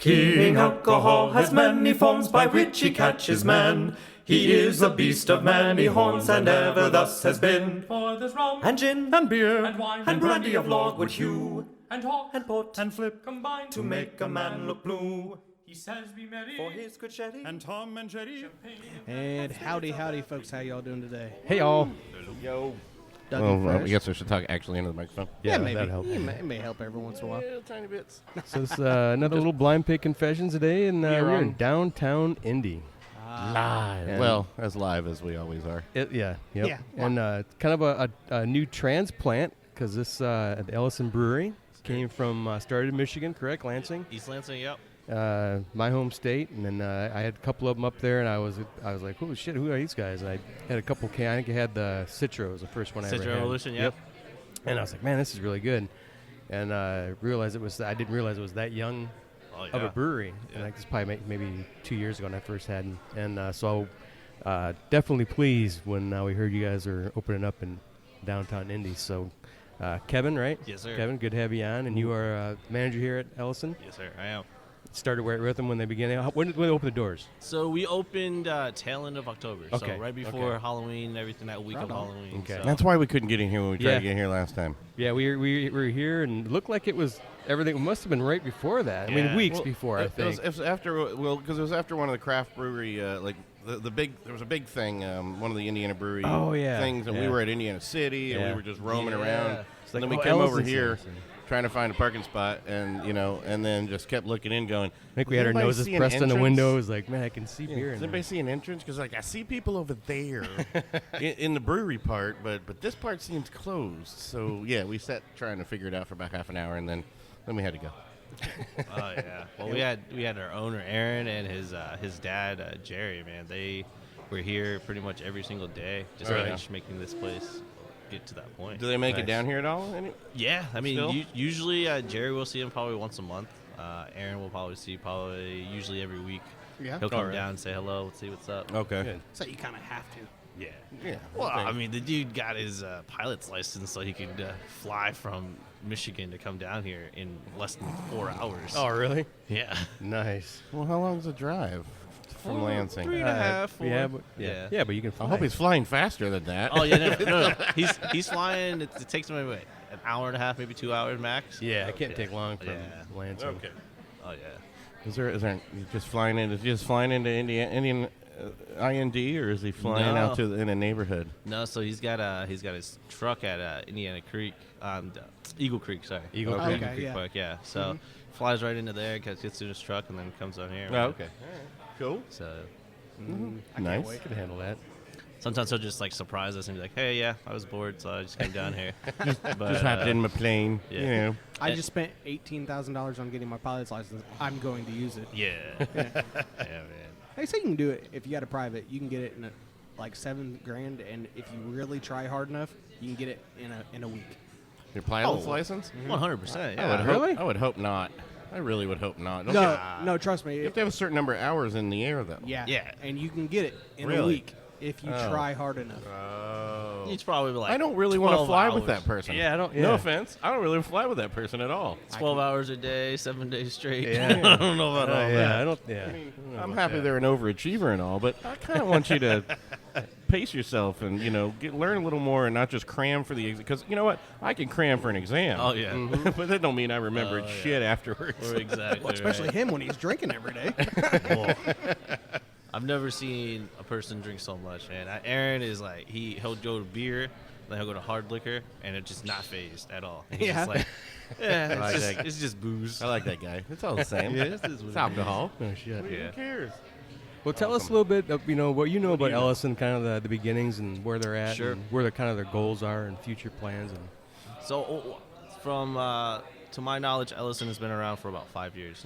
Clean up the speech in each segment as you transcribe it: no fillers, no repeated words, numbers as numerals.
King Alcohol has many forms by which he catches man. He is a beast of many horns, and ever thus has been. For there's rum, And gin, and beer, and wine, and brandy of logwood hue, and hawk, and port, and flip, combined to make a man look blue. He says be merry, For his good sherry, and Tom and Jerry. And howdy, folks. How y'all doing today? Hey, y'all. Yo. Dougie Well, I Fresh. guess we should talk actually into the microphone. Yeah, maybe. that helps. It may help every once in a while. Yeah, tiny bits. So it's another little blind pig confessions today, and You're we're in on. downtown Indy. Live. And- Well, as live as we always are. Yeah. Yep. Yeah. And kind of a new transplant, because this at the Ellison Brewery came from, started in Michigan, correct? Lansing? East Lansing, yep. My home state, and then I had a couple of them up there, and I was like, "Oh shit, who are these guys?" And I had a couple. I think I had the Citro, was the first one I ever Citro had. Evolution, yep. And I was like, "Man, this is really good." And I didn't realize it was that young Oh, of yeah. a brewery. Yeah. And like this probably maybe 2 years ago when I first had them. And so definitely pleased when we heard you guys are opening up in downtown Indy. So Kevin, right? Yes, sir. Kevin, good to have you on. And you are manager here at Ellison. Yes, sir, I am. Started with them when they began. When did they open the doors? So we opened tail end of October. Okay, So right before okay. Halloween, everything that week Right of on. Halloween. Okay. So. That's why we couldn't get in here when we tried Yeah. to get here last time. Yeah, we were here, and it looked like it was everything. It must have been right before that. I mean, Yeah. weeks Well, before, I it think. was after, because it was after one of the craft brewery, like the big, there was a big thing, one of the Indiana brewery Oh, yeah. things, and we Yeah. were at Indiana City, and Yeah. we were just roaming Yeah. around. It's And like, then we oh, came over Ellison's here Ellison. trying to find a parking spot, and and then just kept looking in, going. I think we had our "Anybody noses see an pressed on the entrance?" window. It was like, man, I can see Yeah. beer. Does in anybody there. see an entrance? Because I see people over there in the brewery part, but this part seems closed. So yeah, we sat trying to figure it out for about half an hour, and then we had to go. Oh yeah. Well, we had our owner Aaron and his dad Jerry. Man, they were here pretty much every single day, just Oh, pretty yeah. much making this place get to that point. Do they make Nice. it down here at all? Yeah, I mean, Still? usually Jerry will see him probably once a month. Aaron will probably see usually every week. Yeah. He'll come Alright. down and say hello, see what's up. Okay. Good. So you kind of have to. Yeah. Yeah. Well, okay. I mean, the dude got his pilot's license so he could fly from Michigan to come down here in less than 4 hours. Oh, really? Yeah. Nice. Well, how long's the drive from Lansing? 3.5, 4. Yeah, but, Yeah. yeah, but you can fly. I hope he's flying faster than that. Oh, yeah, no. He's flying. It takes him maybe an hour and a half, maybe 2 hours max. Yeah, it can't take long from Yeah. Lansing. Okay. Oh, yeah. Is there you just flying into Indian IND, or is he flying No. out to in a neighborhood? No, so he's got his truck at Indiana Creek, Eagle Creek, sorry. Eagle Creek. Eagle Okay, Creek yeah. Park, yeah. So flies right into there, gets in his truck, and then comes down here. Oh, okay. Cool. So Nice. I could handle that. sometimes he'll just like surprise us and be like, "Hey, yeah, I was bored, so I just came down here." But, Just hopped in my plane. yeah. You know. I just spent $18,000 on getting my pilot's license. I'm going to use it. Yeah. Yeah, man. They say you can do it if you got a private. You can get it in like $7,000, and if you really try hard enough, you can get it in a week. Your pilot's Oh. license? 100%. I would Yeah. hope. Really? I would hope not. I really would hope not. Don't No, you- no, trust me. You have to have a certain number of hours in the air, though. Yeah, Yeah. and you can get it in a Really? week if you Oh. try hard enough. Oh. It's probably like I don't really want to 12 fly with hours. that person. Yeah, I don't- No yeah. offense. I don't really fly with that person at all. 12 hours a day, 7 days straight. Yeah. I don't know about all yeah, that. I don't. Yeah. I'm happy they're an overachiever and all, but I kind of want you to pace yourself and learn a little more and not just cram for the exam. Because you know what, I can cram for an exam. Oh, yeah. but that don't mean I remembered Oh, yeah. shit afterwards. Or exactly. Especially right. him when he's drinking every day. Well, I've never seen a person drink so much, man. Aaron is like, he'll go to beer, then he'll go to hard liquor, and it's just not phased at all. He's Yeah. just like, yeah, like it's, that. just, it's just booze. I like that guy. It's all the same. Yeah, this is what It's it alcohol. Oh shit. Yeah. Who cares? Well, tell us a little bit of what you know about do you know? Ellison, kind of the beginnings and where they're at, Sure. and where kind of their goals are and future plans. And So, from to my knowledge, Ellison has been around for about 5 years.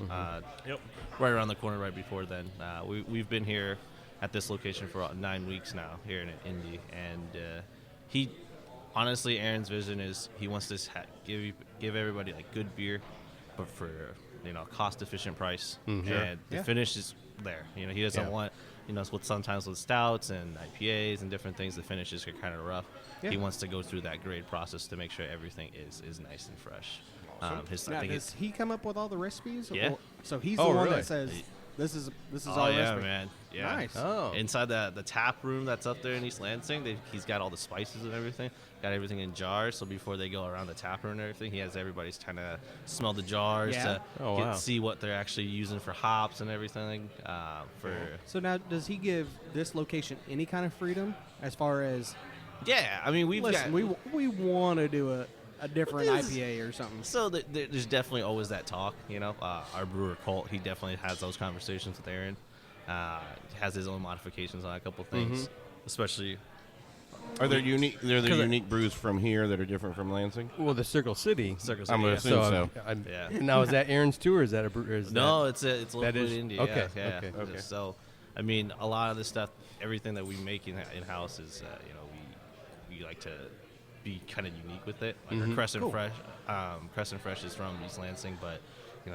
Yep. Right around the corner, right before then. We've been here at this location for about 9 weeks now, here in Indy, and honestly, Aaron's vision is he wants to give everybody like good beer, but for cost efficient price, and the finish is there. He doesn't want sometimes with stouts and IPAs and different things, the finishes are kind of rough. Yeah. He wants to go through that grade process to make sure everything is nice and fresh. I Now, think does he come up with all the recipes? Yeah. Or- So he's Oh, the one really? that says this is Oh our yeah, recipe. man. Yeah. Nice. Oh. Inside the tap room that's up there in East Lansing, he's got all the spices and everything. Got everything in jars. So before they go around the tap room and everything, he has everybody's kind of smell the jars Yeah. to Oh, wow. see what they're actually using for hops and everything. So now, does he give this location any kind of freedom as far as Yeah, I mean we've listen? got We want to do a different It is- IPA or something. So there's definitely always that talk, you know. Our brewer Colt, he definitely has those conversations with Aaron. Has his own modifications on a couple things, especially. Are there unique? There Cause unique brews from here that are different from Lansing. Well, the Circle City. Circus I'm City, gonna yeah. assume so. Yeah. Now, is that Aaron's too, or is that a brew? No, it's local that is- in India. okay, yeah, okay. Okay. So, I mean, a lot of the stuff, everything that we make in house is, we like to be kind of unique with it. Like our Crescent Fresh, Crescent Fresh is from East Lansing, but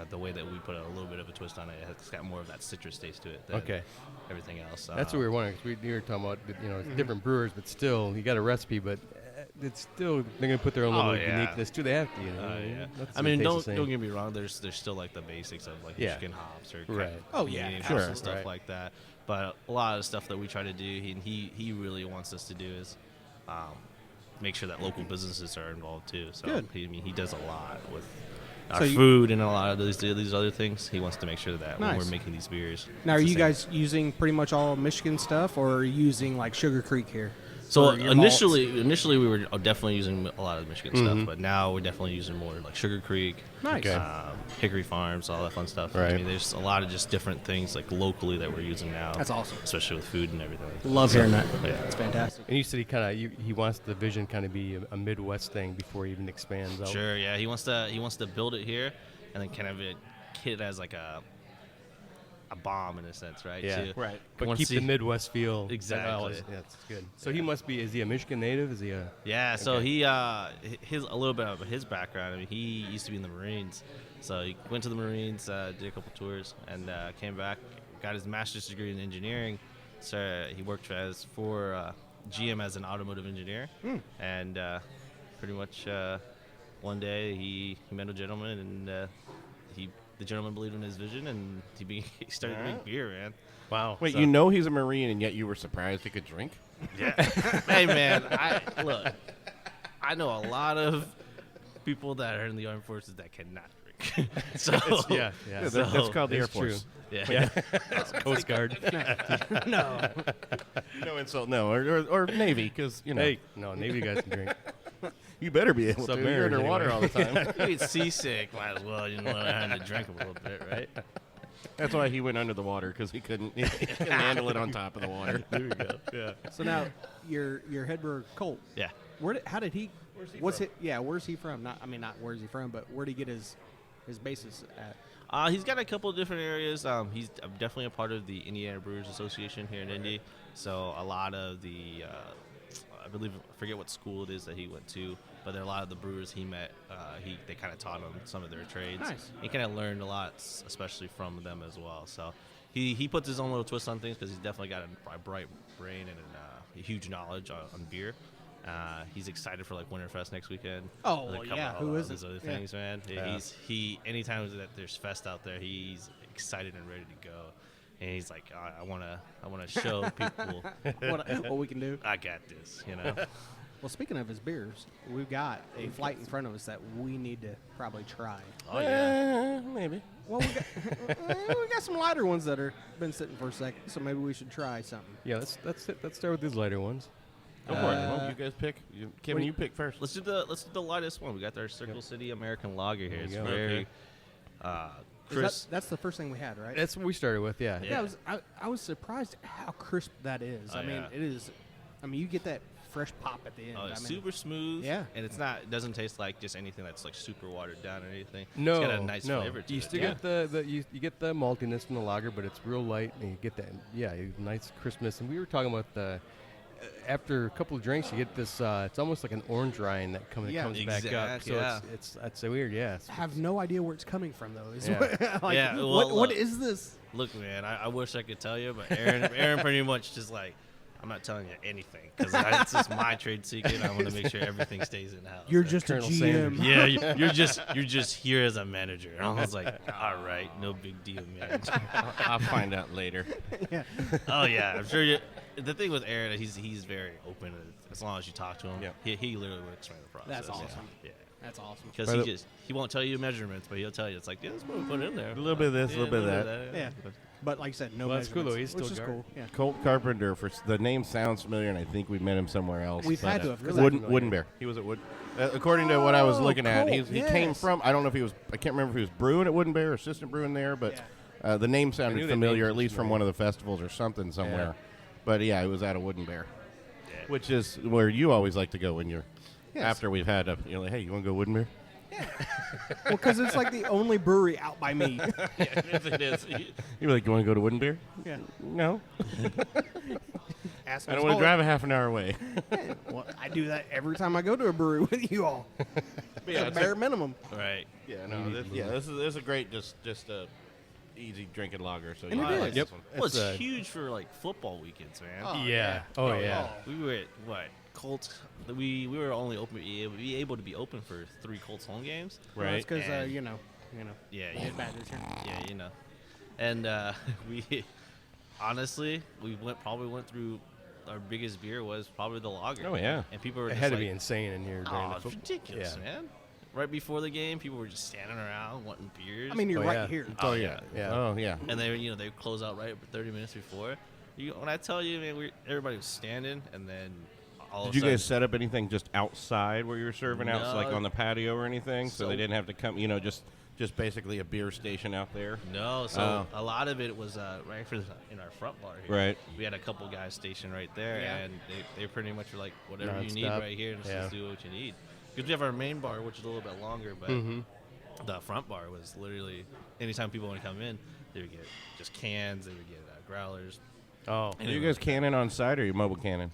the way that we put a little bit of a twist on it, it's got more of that citrus taste to it than Okay. everything else. That's what we were wondering. 'Cause we were talking about, it's different brewers, but still, you got a recipe, but it's still they're gonna put their own little yeah. uniqueness too. They have to, Yeah. That's- I mean, it tastes don't the same. don't get me wrong. There's still like the basics of like Yeah. Michigan hops or Right. Oh, yeah, Canadian sure. hops and stuff Right. like that. But a lot of the stuff that we try to do, he really wants us to do is make sure that local businesses are involved too. So Good. he does a lot with our So you- food and a lot of these other things. He wants to make sure that when Nice. we're making these beers. Now, are it's the you same. guys using pretty much all Michigan stuff, or are you using like Sugar Creek here? So for your malts? initially we were definitely using a lot of Michigan stuff, but now we're definitely using more like Sugar Creek, Nice. Okay. Hickory Farms, all that fun stuff. Right. I mean, there's a lot of just different things like locally that we're using now. That's awesome. especially with food and everything. Love hearing that. Yeah. It's fantastic. And you said he wants the vision kind of be a Midwest thing before he even expands out. Sure, yeah, he wants to build it here, and then kind of hit it as like a bomb in a sense, right? Yeah. too. Right. But Once keep he- the Midwest feel. Exactly. Yeah, that's good. So he must be. Is he a Michigan native? Is he a? Yeah, so Okay. he his a little bit of his background. I mean, he used to be in the Marines, so he went to the Marines, did a couple tours, and came back, got his master's degree in engineering. So he worked for GM as an automotive engineer, and pretty much one day he met a gentleman, and the gentleman believed in his vision, and he started to make beer, man. Wow. Wait, So- he's a Marine, and yet you were surprised he could drink? Yeah. Hey, man, I know a lot of people that are in the armed forces that cannot drink. So Yeah. Yeah, So- that's called the Air It's true. Force. yeah. Coast Guard. No. No insult, no, or Navy, because Hey, no, Navy guys can drink. you better be able to. You're Submarines, underwater anyway. all the time. You get seasick, might as well learn how to drink a little bit, right? That's why he went under the water, because he couldn't handle it on top of the water. There we go. Yeah. So now, your head brewer Colt. Yeah. How did he? What's it? Yeah, where's he from? Not where's he from, but where did he get his basis at? He's got a couple of different areas. He's definitely a part of the Indiana Brewers Association here in Indy. So a lot of the, I forget what school it is that he went to, but there are a lot of the brewers he met. They kind of taught him some of their trades. Nice. He kind of learned a lot, especially from them as well. So he puts his own little twist on things because he's definitely got a bright brain and a huge knowledge on beer. He's excited for like Winterfest next weekend. Oh, With a well, couple yeah, of who all isn't? these other Yeah. things, man. Yeah. Anytime that there's fest out there, he's excited and ready to go. And he's like, I wanna show people What we can do? I got this, Well, speaking of his beers, we've got a flight in front of us that we need to probably try. Oh yeah. Maybe. Well, we got some lighter ones that are been sitting for a second, so maybe we should try something. Yeah, let's start with these lighter ones. Go for it. Well, you guys pick. Kevin, you pick first. Let's do the lightest one. We got our Circle City American Lager here. It's you go. very crisp. That's the first thing we had, right? That's what we started with. Yeah. Yeah, I was surprised at how crisp that is. Oh, I mean, yeah. it is. I mean, you get that fresh pop at the end. Oh, it's I mean, super smooth. Yeah. And it doesn't taste like just anything that's like super watered down or anything. No, It's got a nice no. flavor to You it. still get you get the maltiness from the lager, but it's real light, and you get that nice crispness. And we were talking about after a couple of drinks, you get this. It's almost like an orange rind that comes Yeah. back up. So Yeah. it's that's so weird. Yeah. I have no idea where it's coming from though. Is Yeah. like, Yeah, well, what look. is this? Look, man, I wish I could tell you, but Aaron pretty much just like, I'm not telling you anything because it's just my trade secret. I want to make sure everything stays in house. You're just Colonel a GM. Sanders. Yeah, you're just here as a manager. And I was like, all right, no big deal, man. I'll find out later. Oh yeah, I'm sure. The thing with Aaron, he's very open. As long as you talk to him, Yeah. he literally will explain the process. That's awesome. Yeah. That's awesome. Because he won't tell you measurements, but he'll tell you it's like, yeah, this is what we put in there. A little bit of this, a little bit of that. Yeah. But like I said, no Well, that's cool, though. measurements, He's still which is guard. cool. Yeah. Colt Carpenter. The name sounds familiar, and I think we met him somewhere else. We've but, had to have, 'cause Wooden Bear. He was at Wood. According to what I was looking at, Colt, he came yes. from. I don't know if he was. I can't remember if he was brewing at Wooden Bear or assistant brewing there, but the name knew sounded the familiar, name at was least from familiar. one of the festivals or something somewhere. Yeah. But yeah, it was at a Wooden Bear, which is where you always like to go when you're. Yes. After we've had like, hey, you want to go Wooden Bear? Well, because it's like the only brewery out by me. Yes, it is. You're like, you want to go to Wooden Bear? Yeah. No, Assholes I don't want all- to drive a half an hour away. Well, I do that every time I go to a brewery with you all. Yeah, It's a it's bare minimum. Right. Yeah, no, this is a great just a easy drinking lager. So And yeah, it I like is. this Yep. one. Well, it's It's, huge for like football weekends, man. Yeah. Oh, yeah. We were at what Colts? We were only able to be open for 3 Colts home games. Right. That's because, And- you know. Yeah, Get badgers here. yeah, you know. And we honestly probably went through our biggest beer was probably the lager. Oh, yeah. And people were It just had to like, be insane in here during oh, the it's football. ridiculous, Yeah. man. Right before the game, people were just standing around wanting beers. I mean, you're Oh, right yeah. here. Oh yeah. Yeah. Oh yeah. and they close out right 30 minutes before. When I tell you, man, everybody was standing, and then all Did of you a sudden, guys set up anything just outside where you were serving out, No. like on the patio or anything, so they So- didn't have to come? Just basically a beer station out there. No, so Oh. a lot of it was right in our front bar here. Right. We had a couple guys stationed right there, Yeah. and they pretty much were like, whatever you need Non-stop. right here, just Yeah. do what you need. Because we have our main bar, which is a little bit longer, but Mm-hmm. the front bar was literally anytime people want to come in, they would get just cans, they would get growlers. Oh. Are you guys canning on site or you mobile canning?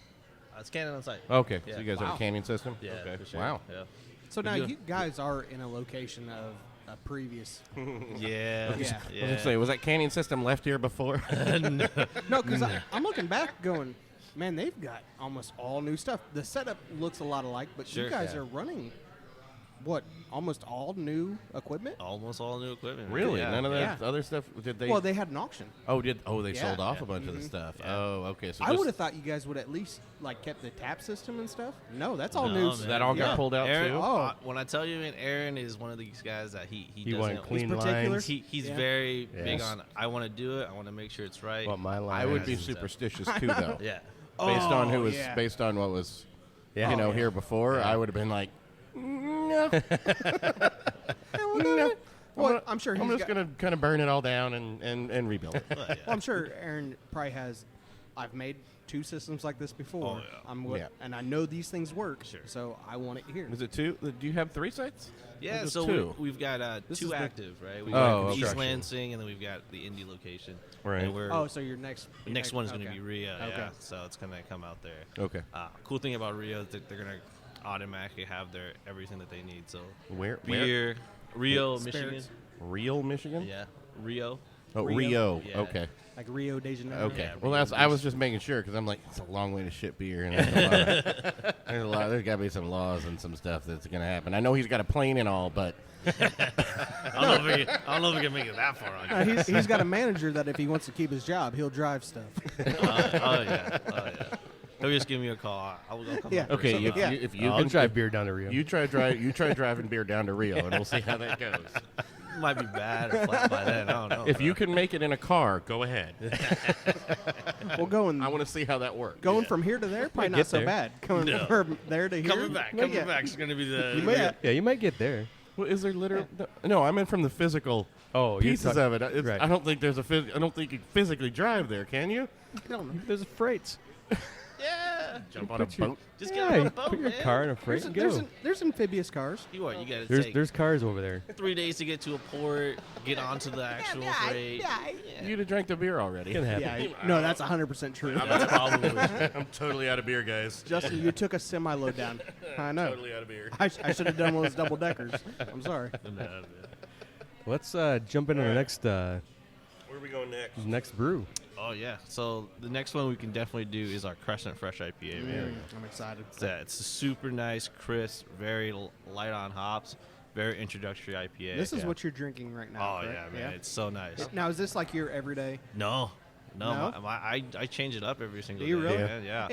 It's canning on site. Okay, Yeah. so you guys have Wow. a canning system. Yeah, Okay. for sure. Wow. Yeah. So We now do- you guys are in a location of a previous. Yeah. Yeah. I was gonna say, was that canning system left here before? No, because I'm looking back going, man, they've got almost all new stuff. The setup looks a lot alike, but Sure. you guys Yeah. are running, what, almost all new equipment? Almost all new equipment. Really? Yeah. None of that Yeah. other stuff? Did they? Well, they had an auction. they Yeah. sold off Yeah. a bunch of the stuff. Yeah. Oh, okay. So I just- would have thought you guys would at least like kept the tap system and stuff. No, that's all No, new. man. that all got Yeah. pulled out Aaron, too. Oh. when I tell you, man, Aaron is one of these guys that he He wanted doesn't. clean particular? lines. He's Yeah. very big Yes. on. I want to do it. I want to make sure it's right. Want my line. I would be Yeah. superstitious too, though. Yeah. Based on who Oh, was, yeah. based on what was, Yeah. here before, I would have been like, no. Well, I'm sure I'm he's just got- gonna kind of burn it all down and rebuild it. Well, yeah. Well, I'm sure Aaron probably has. I've made 2 systems like this before. Oh, yeah. Yeah. And I know these things work. Sure. So I want it here. Is it 2? Do you have 3 sites? Yeah, just so 2? we've got This 2 is the- active, right? We've Oh, got okay. East Lansing, and then we've got the Indy location. Right. And we're, Oh, so your next. the next one is going to okay. be Rio. Okay. Yeah, so it's going to come out there. Okay. Cool thing about Rio is that they're going to automatically have their everything that they need. So Where? beer, Rio, Spirits. Michigan. Real Michigan? Yeah, Rio. Oh, Rio. Rio. Yeah. Okay. Like Rio de Janeiro. Okay. Yeah, Well, Rio I Beach. was just making sure because I'm like, it's a long way to ship beer, and there's got to be some laws and some stuff that's going to happen. I know he's got a plane and all, but I don't know if we can make it that far on. He's got a manager that if he wants to keep his job, he'll drive stuff. Oh yeah. He'll just give me a call. I'll come Yeah. up or okay. something. If Yeah. you, if you I'll can drive beer down to Rio. you try driving beer down to Rio, and we'll see how that goes. Might be bad or flat by then. I don't know. If you can make it in a car, go ahead. Well, going I want to see how that works. from here to there, probably get not so there. bad. Coming No. from there to here. coming back is going to be the. Yeah. Yeah, you might get there. Well, is there literally? No, I meant from the physical Oh, you're pieces talking- of it. It's, right. I don't think there's I don't think you can physically drive there. Can you? I don't know. There's freights. Yeah. Jump on a Put your- boat. Just Yeah, get on you a boat, put your man. car in a freight and go. There's amphibious cars. You got to take There's cars over there. 3 days to get to a port, get onto the actual freight. You'd have drank the beer already. It can happen. Yeah, no, that's 100% true. That's probably. I'm totally out of beer, guys. Justin, you took a semi-load down. I know. Totally out of beer. I should have done one of those double deckers. I'm sorry. Let's jump into the next Where are we going next? brew. Oh yeah. So the next one we can definitely do is our Crescent Fresh IPA. Man. I'm excited. It's a super nice, crisp, very light on hops, very introductory IPA. This is what you're drinking right now. Oh correct? yeah, man, it's so nice. Now, is this like your everyday? No. No? I change it up every single Do you day. really? Man, yeah.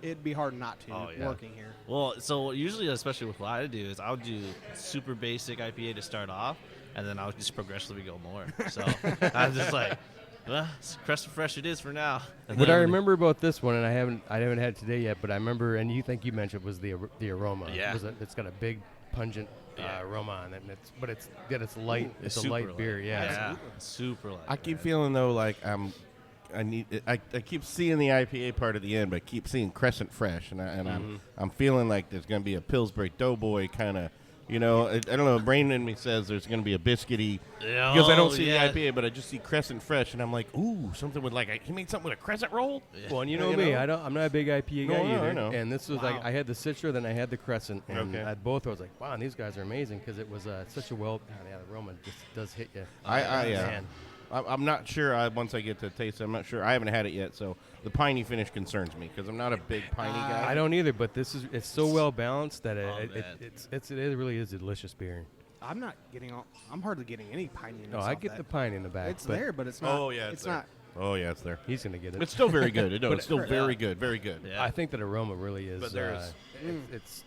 It'd be hard not to Oh, yeah. working here. Well, so usually, especially with what I do, is I'll do super basic IPA to start off, and then I'll just progressively go more. So I'm just like, well, Crescent Fresh it is for now. And What I then- remember about this one, and I haven't had it today yet, but I remember, and you mentioned was the aroma. Yeah. It's got a big pungent Yeah. aroma on it, and it's light. It's a super light beer. Yeah. super light. I keep man. feeling though like I keep seeing the IPA part at the end, but I keep seeing Crescent Fresh, and I'm feeling like there's going to be a Pillsbury Doughboy kind of, I don't know. Brain in me says there's going to be a biscuity because I don't see the IPA, but I just see Crescent Fresh, and I'm like, ooh, something with he made something with a crescent roll. Well, and you know me, I'm not a big IPA guy No, either. I know. And this was like I had the Citra, then I had the Crescent, and Okay. at both I was like, wow, and these guys are amazing because it was such a the aroma just does hit you. Yeah. Man. I'm not sure. Once I get to taste it, I'm not sure. I haven't had it yet, so the piney finish concerns me because I'm not a big piney guy. I don't either, but it's so well balanced that man. it really is a delicious beer. I'm hardly getting any pininess. No, I off get that. the pine in the back. It's but there, but it's not. Oh yeah, it's there. not. Oh yeah, it's there. He's gonna get it. It's still very good. No, it's still Yeah. very good. Very good. Yeah. I think that aroma really is. But there's- it's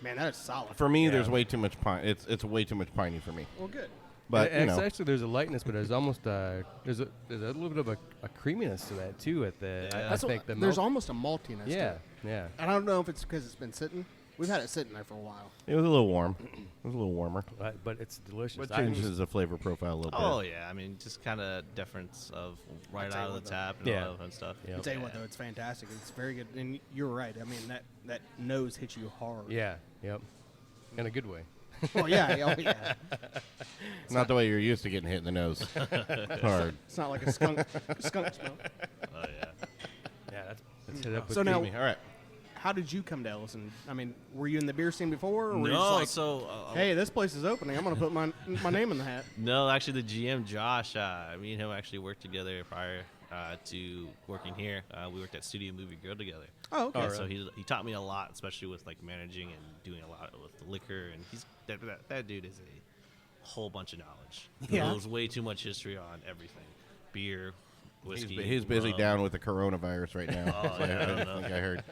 Man, that is solid. For me, Yeah. there's way too much pine. It's way too much piney for me. Well, good. But and it's actually there's a lightness, but there's almost there's a little bit of a creaminess to that too. At the Yeah. I think the There's malt- almost a maltiness. To yeah it. yeah. I don't know if it's because it's been sitting. We've had it sitting there for a while. it was a little warm. It was a little warmer. But it's delicious. What I mean, changes the flavor profile a little bit? Oh yeah, I mean, just kind of difference of right tell out you of the what, tap and Yeah. all that fun stuff. Yeah. I'll tell you what, though, it's fantastic. It's very good, and you're right. I mean, that nose hits you hard. Yeah, yep, in a good way. Oh yeah. Oh yeah. Not the way you're used to getting hit in the nose. Hard. It's not like a skunk smell. Oh yeah. Yeah, let's hit it up with So now, Excuse me. All right. how did you come to Ellison? I mean, were you in the beer scene before, or were you No, just like, so hey, this place is opening. I'm gonna put my name in the hat. no, actually, the GM Josh, me and him actually worked together prior to working here. We worked at Studio Movie Grill together. Oh, okay. And so he taught me a lot, especially with like managing and doing a lot with the liquor. And he's that dude is a whole bunch of knowledge. He Yeah. knows way too much history on everything, beer, whiskey. He's busy rum. down with the coronavirus right now. Oh, yeah, I don't know. think I heard.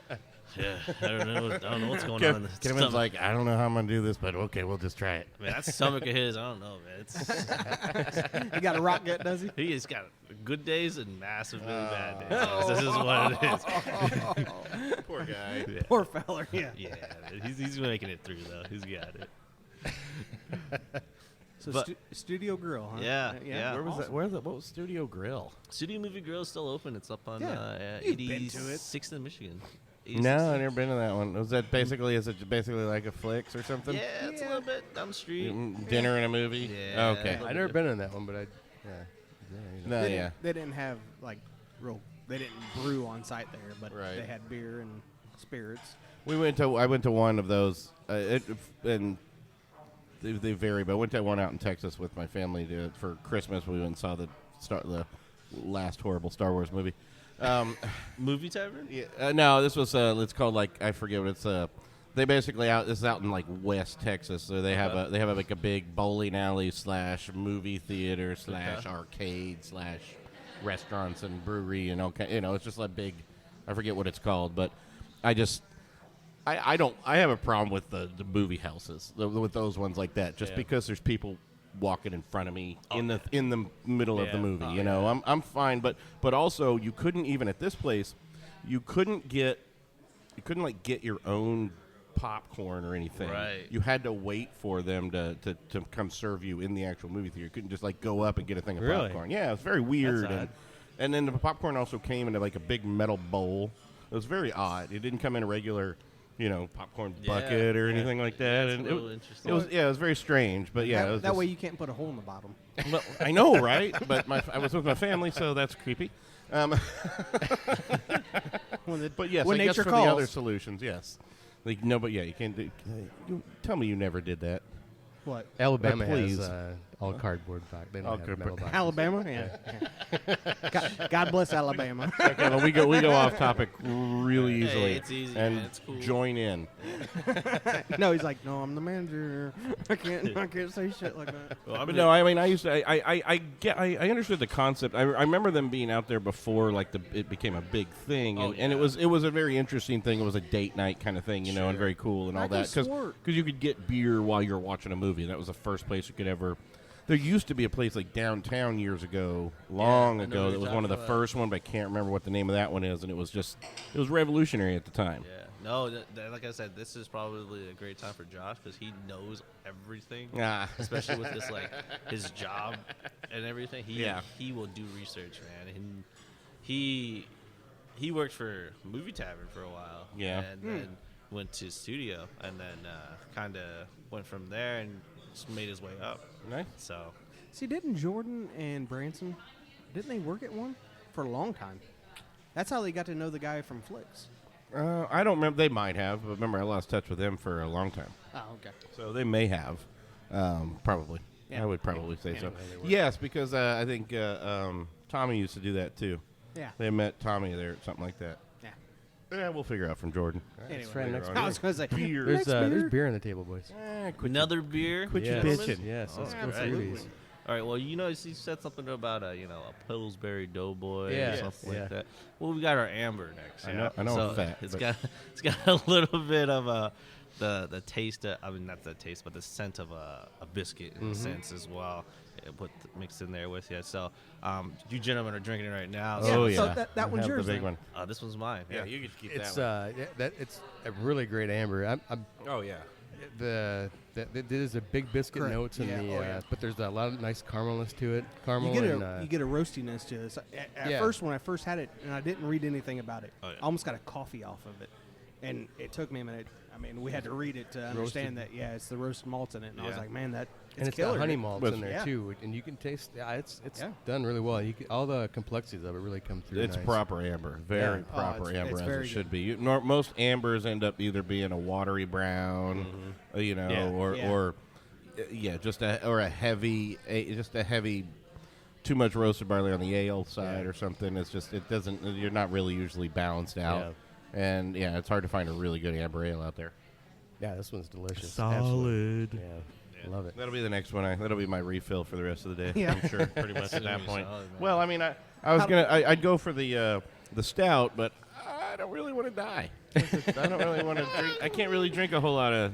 Yeah, I don't know what's going on in the Kevin's stomach. like, I don't know how I'm gonna do this, but okay, we'll just try it. Man, that stomach of his, I don't know, man. It's, He got a rock gut, does he? he has got good days and massive, really bad days. This is what it is. Poor guy. Poor feller. Yeah. Yeah, man, he's making it through though. He's got it. So But- Studio Grill, huh? Yeah, yeah. Where was that? What was Studio Grill? Studio Movie Grill is still open. It's up on Yeah, you've been to it. 86th in Michigan. No, I've never been to that one. Was that basically? Is it basically like a Flicks or something? Yeah, it's a little bit down the street. Dinner and a movie. Yeah. Okay. I never been in that one, but No, They yeah. didn't, they didn't have like they didn't brew on site there, but Right. they had beer and spirits. I went to one of those, and they vary. But I went to one out in Texas with my family for Christmas. We went and saw the last horrible Star Wars movie. Movie tavern? Yeah, no, this was it's called like I forget what it's they basically this is out in like West Texas. So they have like a big bowling alley / movie theater / arcade / restaurants and brewery and okay, it's just like big. I forget what it's called, but I have a problem with the movie houses with those ones like that just because there's people walking in front of me in the middle of the movie. I'm fine, but also you couldn't even at this place, you couldn't get your own popcorn or anything. Right. You had to wait for them to come serve you in the actual movie theater. You couldn't just like go up and get a thing of Really? popcorn. Yeah, it's very weird. odd. And then the popcorn also came in like a big metal bowl. It was very odd. It didn't come in a regular popcorn bucket or anything like that. That's And a little interesting. it was very strange, but yeah, it was that just- way you can't put a hole in the bottom. well, I know, right? But I was with my family, so that's creepy. But yes, when I guess nature for calls. the other solutions, yes. Like no, but yeah, you can't do. You tell me you never did that. What? Alabama please. has all cardboard box. They don't have cardboard. metal boxes. Alabama? Yeah. God bless Alabama. Okay, well, we go off topic really easily. it's easy, and man. It's cool. join in. No, he's like, no, I'm the manager. I can't say shit like that. Well, But no, I mean, I used to. I understood the concept. I remember them being out there before, like it became a big thing, and it was a very interesting thing. It was a date night kind of thing, and very cool and all that because you could get beer while you're watching a movie. That was the first place you could ever. There used to be a place like downtown years ago, long ago. That was one of the first one, but I can't remember what the name of that one is, and it was revolutionary at the time. Yeah. No, like I said, this is probably a great time for Josh because he knows everything. Ah. Especially with this, like, his job and everything. He will do research, man. And he worked for Movie Tavern for a while. Yeah. And then went to studio and then kind of went from there and just made his way up. Nice. So. See, didn't Jordan and Branson, didn't they work at one for a long time? That's how they got to know the guy from Flicks. I don't remember. They might have, but remember, I lost touch with them for a long time. Oh, okay. So they may have, probably. Yeah. I would probably say so. Yes, because I think Tommy used to do that too. Yeah. They met Tommy there, something like that. Yeah. Yeah, we'll figure out from Jordan. Anyway, try next I was going to say, Beer. There's beer on the table, boys. Another beer? Quit your Yes, bitching. yes, let's go through absolutely. these. All right. Well, you said something about a Pillsbury Doughboy Yeah. or something Yeah. like that. Well, we got our amber next. I know So I'm fat, It's but- got a little bit of the taste. Not the taste, but the scent of a biscuit in a sense as well. Mixed in there with you. So, you gentlemen are drinking it right now. Oh, so yeah. that one's Have yours, the big then. one. This one's mine. Yeah. you could keep It's that one. it's a really great amber. Oh, yeah. There's a big biscuit Correct. notes in Yeah. the, Oh, yeah. but there's a lot of nice caramelness to it. Caramel You get and you get a roastiness to it. So at Yeah. first, when I first had it, and I didn't read anything about it, Oh, yeah. I almost got a coffee off of it, and it took me a minute. I mean, we had to read it to understand that. Yeah, it's the roasted malts in it, and I was Yeah. like, man, that and it's killer. got honey malts in there Yeah. too, and you can taste. Yeah, it's Yeah. done really well. All the complexities of it really come through. It's nice. proper amber. Very Yeah. Oh, proper it's amber, as very it should good. be. Most ambers end up either being a watery brown, Yeah. or just a heavy, too much roasted barley on the ale side or something. It's just, it doesn't, you're not really usually balanced out. And, it's hard to find a really good amber ale out there. Yeah, this one's delicious. Solid. Absolutely. Yeah, love it. That'll be the next one. That'll be my refill for the rest of the day. Yeah. I'm sure, pretty much at that Solid, point. man. Well, I mean, I'd go for the stout, but I don't really want to die. I don't really want to drink. I can't really drink a whole lot of,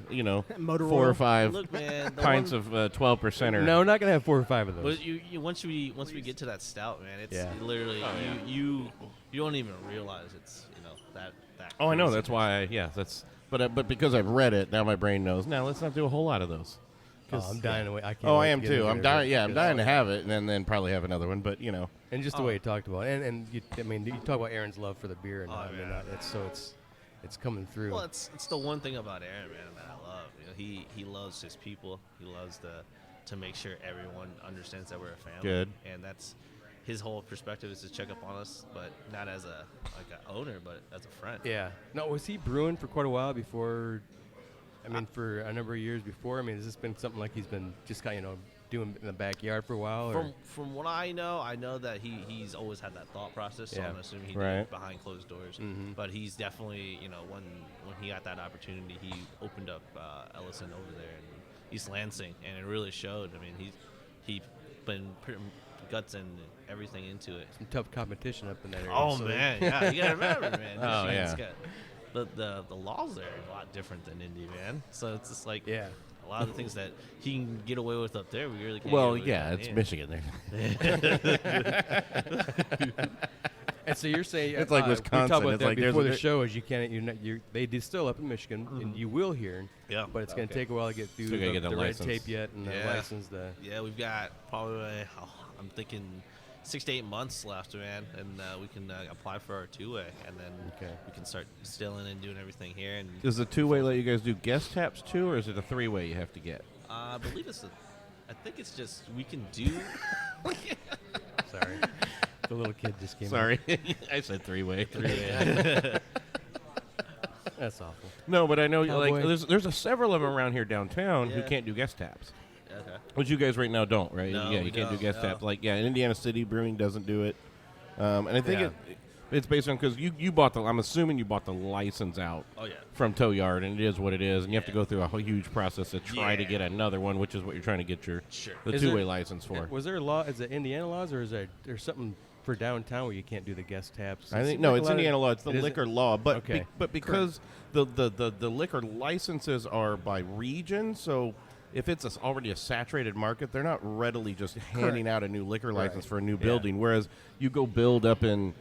Motor 4 or oil. 5 Look, man. the pints one- of 12%er. No, we're not gonna have 4 or 5 of those. But once we get to that stout, man, it's Yeah. literally you don't even realize it's that. Oh, I know. crazy. That's why. But because I've read it, now my brain knows. Now let's not do a whole lot of those. Oh, I'm dying to wait. I can't. Oh, wait I to am get too. into I'm it, dying. Yeah, I'm because- dying to have it, and then probably have another one. But And just the way you talked about it. And you talk about Aaron's love for the beer, and I mean, yeah. it's coming through. Well, it's the one thing about Aaron, man, that I love. He loves his people. He loves to make sure everyone understands that we're a family. Good. And that's his whole perspective is to check up on us, but not as an owner, but as a friend. Yeah. No, was he brewing for quite a while before? I mean, for a number of years before. I mean, has this been something like he's been just kind of doing in the backyard for a while? Or? From what I know that he's always had that thought process. So Yeah. I'm assuming he did Right. it behind closed doors. Mhm. But he's definitely, when he got that opportunity, he opened up Ellison over there in East Lansing, and it really showed. I mean, he been putting guts and everything into it. Some tough competition up in that area. Oh so- man, yeah, you gotta remember, man. Oh, Michigan's yeah. got the laws there are a lot different than Indy, man. So it's just like Yeah. a lot of the things that he can get away with up there, we really can't. well, get away yeah, with it's down Michigan there. And so you're saying It's like We Wisconsin. talked about It's that like there's before a- the show. Is you can't they distill up in Michigan, and you will hear. Yeah. But it's going to take a while to get through Still gotta the, get the the red license. tape yet, and the Yeah. license. Yeah, we've got probably I'm thinking 6 to 8 months left, man, and we can apply for our two-way, and then Okay. we can start distilling and doing everything here. And Does the two-way let you guys do guest taps too, or is it a three-way you have to get? I believe I think it's just we can do. Sorry, the little kid just came. Sorry, I said three-way. Out. That's awful. No, but I know Cowboy. like there's several of them around here downtown who Yeah. can't do guest taps. Okay. Which you guys right now don't, right? No, yeah, we you can't do don't, guest no. taps. Like, Indiana City Brewing doesn't do it. And I think Yeah. it's based on because you bought the. I'm assuming you bought the license out. Oh, yeah. From Tow Yard, and it is what it is, and you have to go through a huge process to try to Yeah. get another one, which is what you're trying to get the Is two-way there- license for. Was there a law? Is it Indiana laws, or is there something for downtown where you can't do the guest taps? I It think seems no, like a it's lot of- Indiana law. It's the It is- liquor law, but Okay. but because the liquor licenses are by region, so if it's already a saturated market, they're not readily just handing out a new liquor license for a new building. Whereas you go build up in,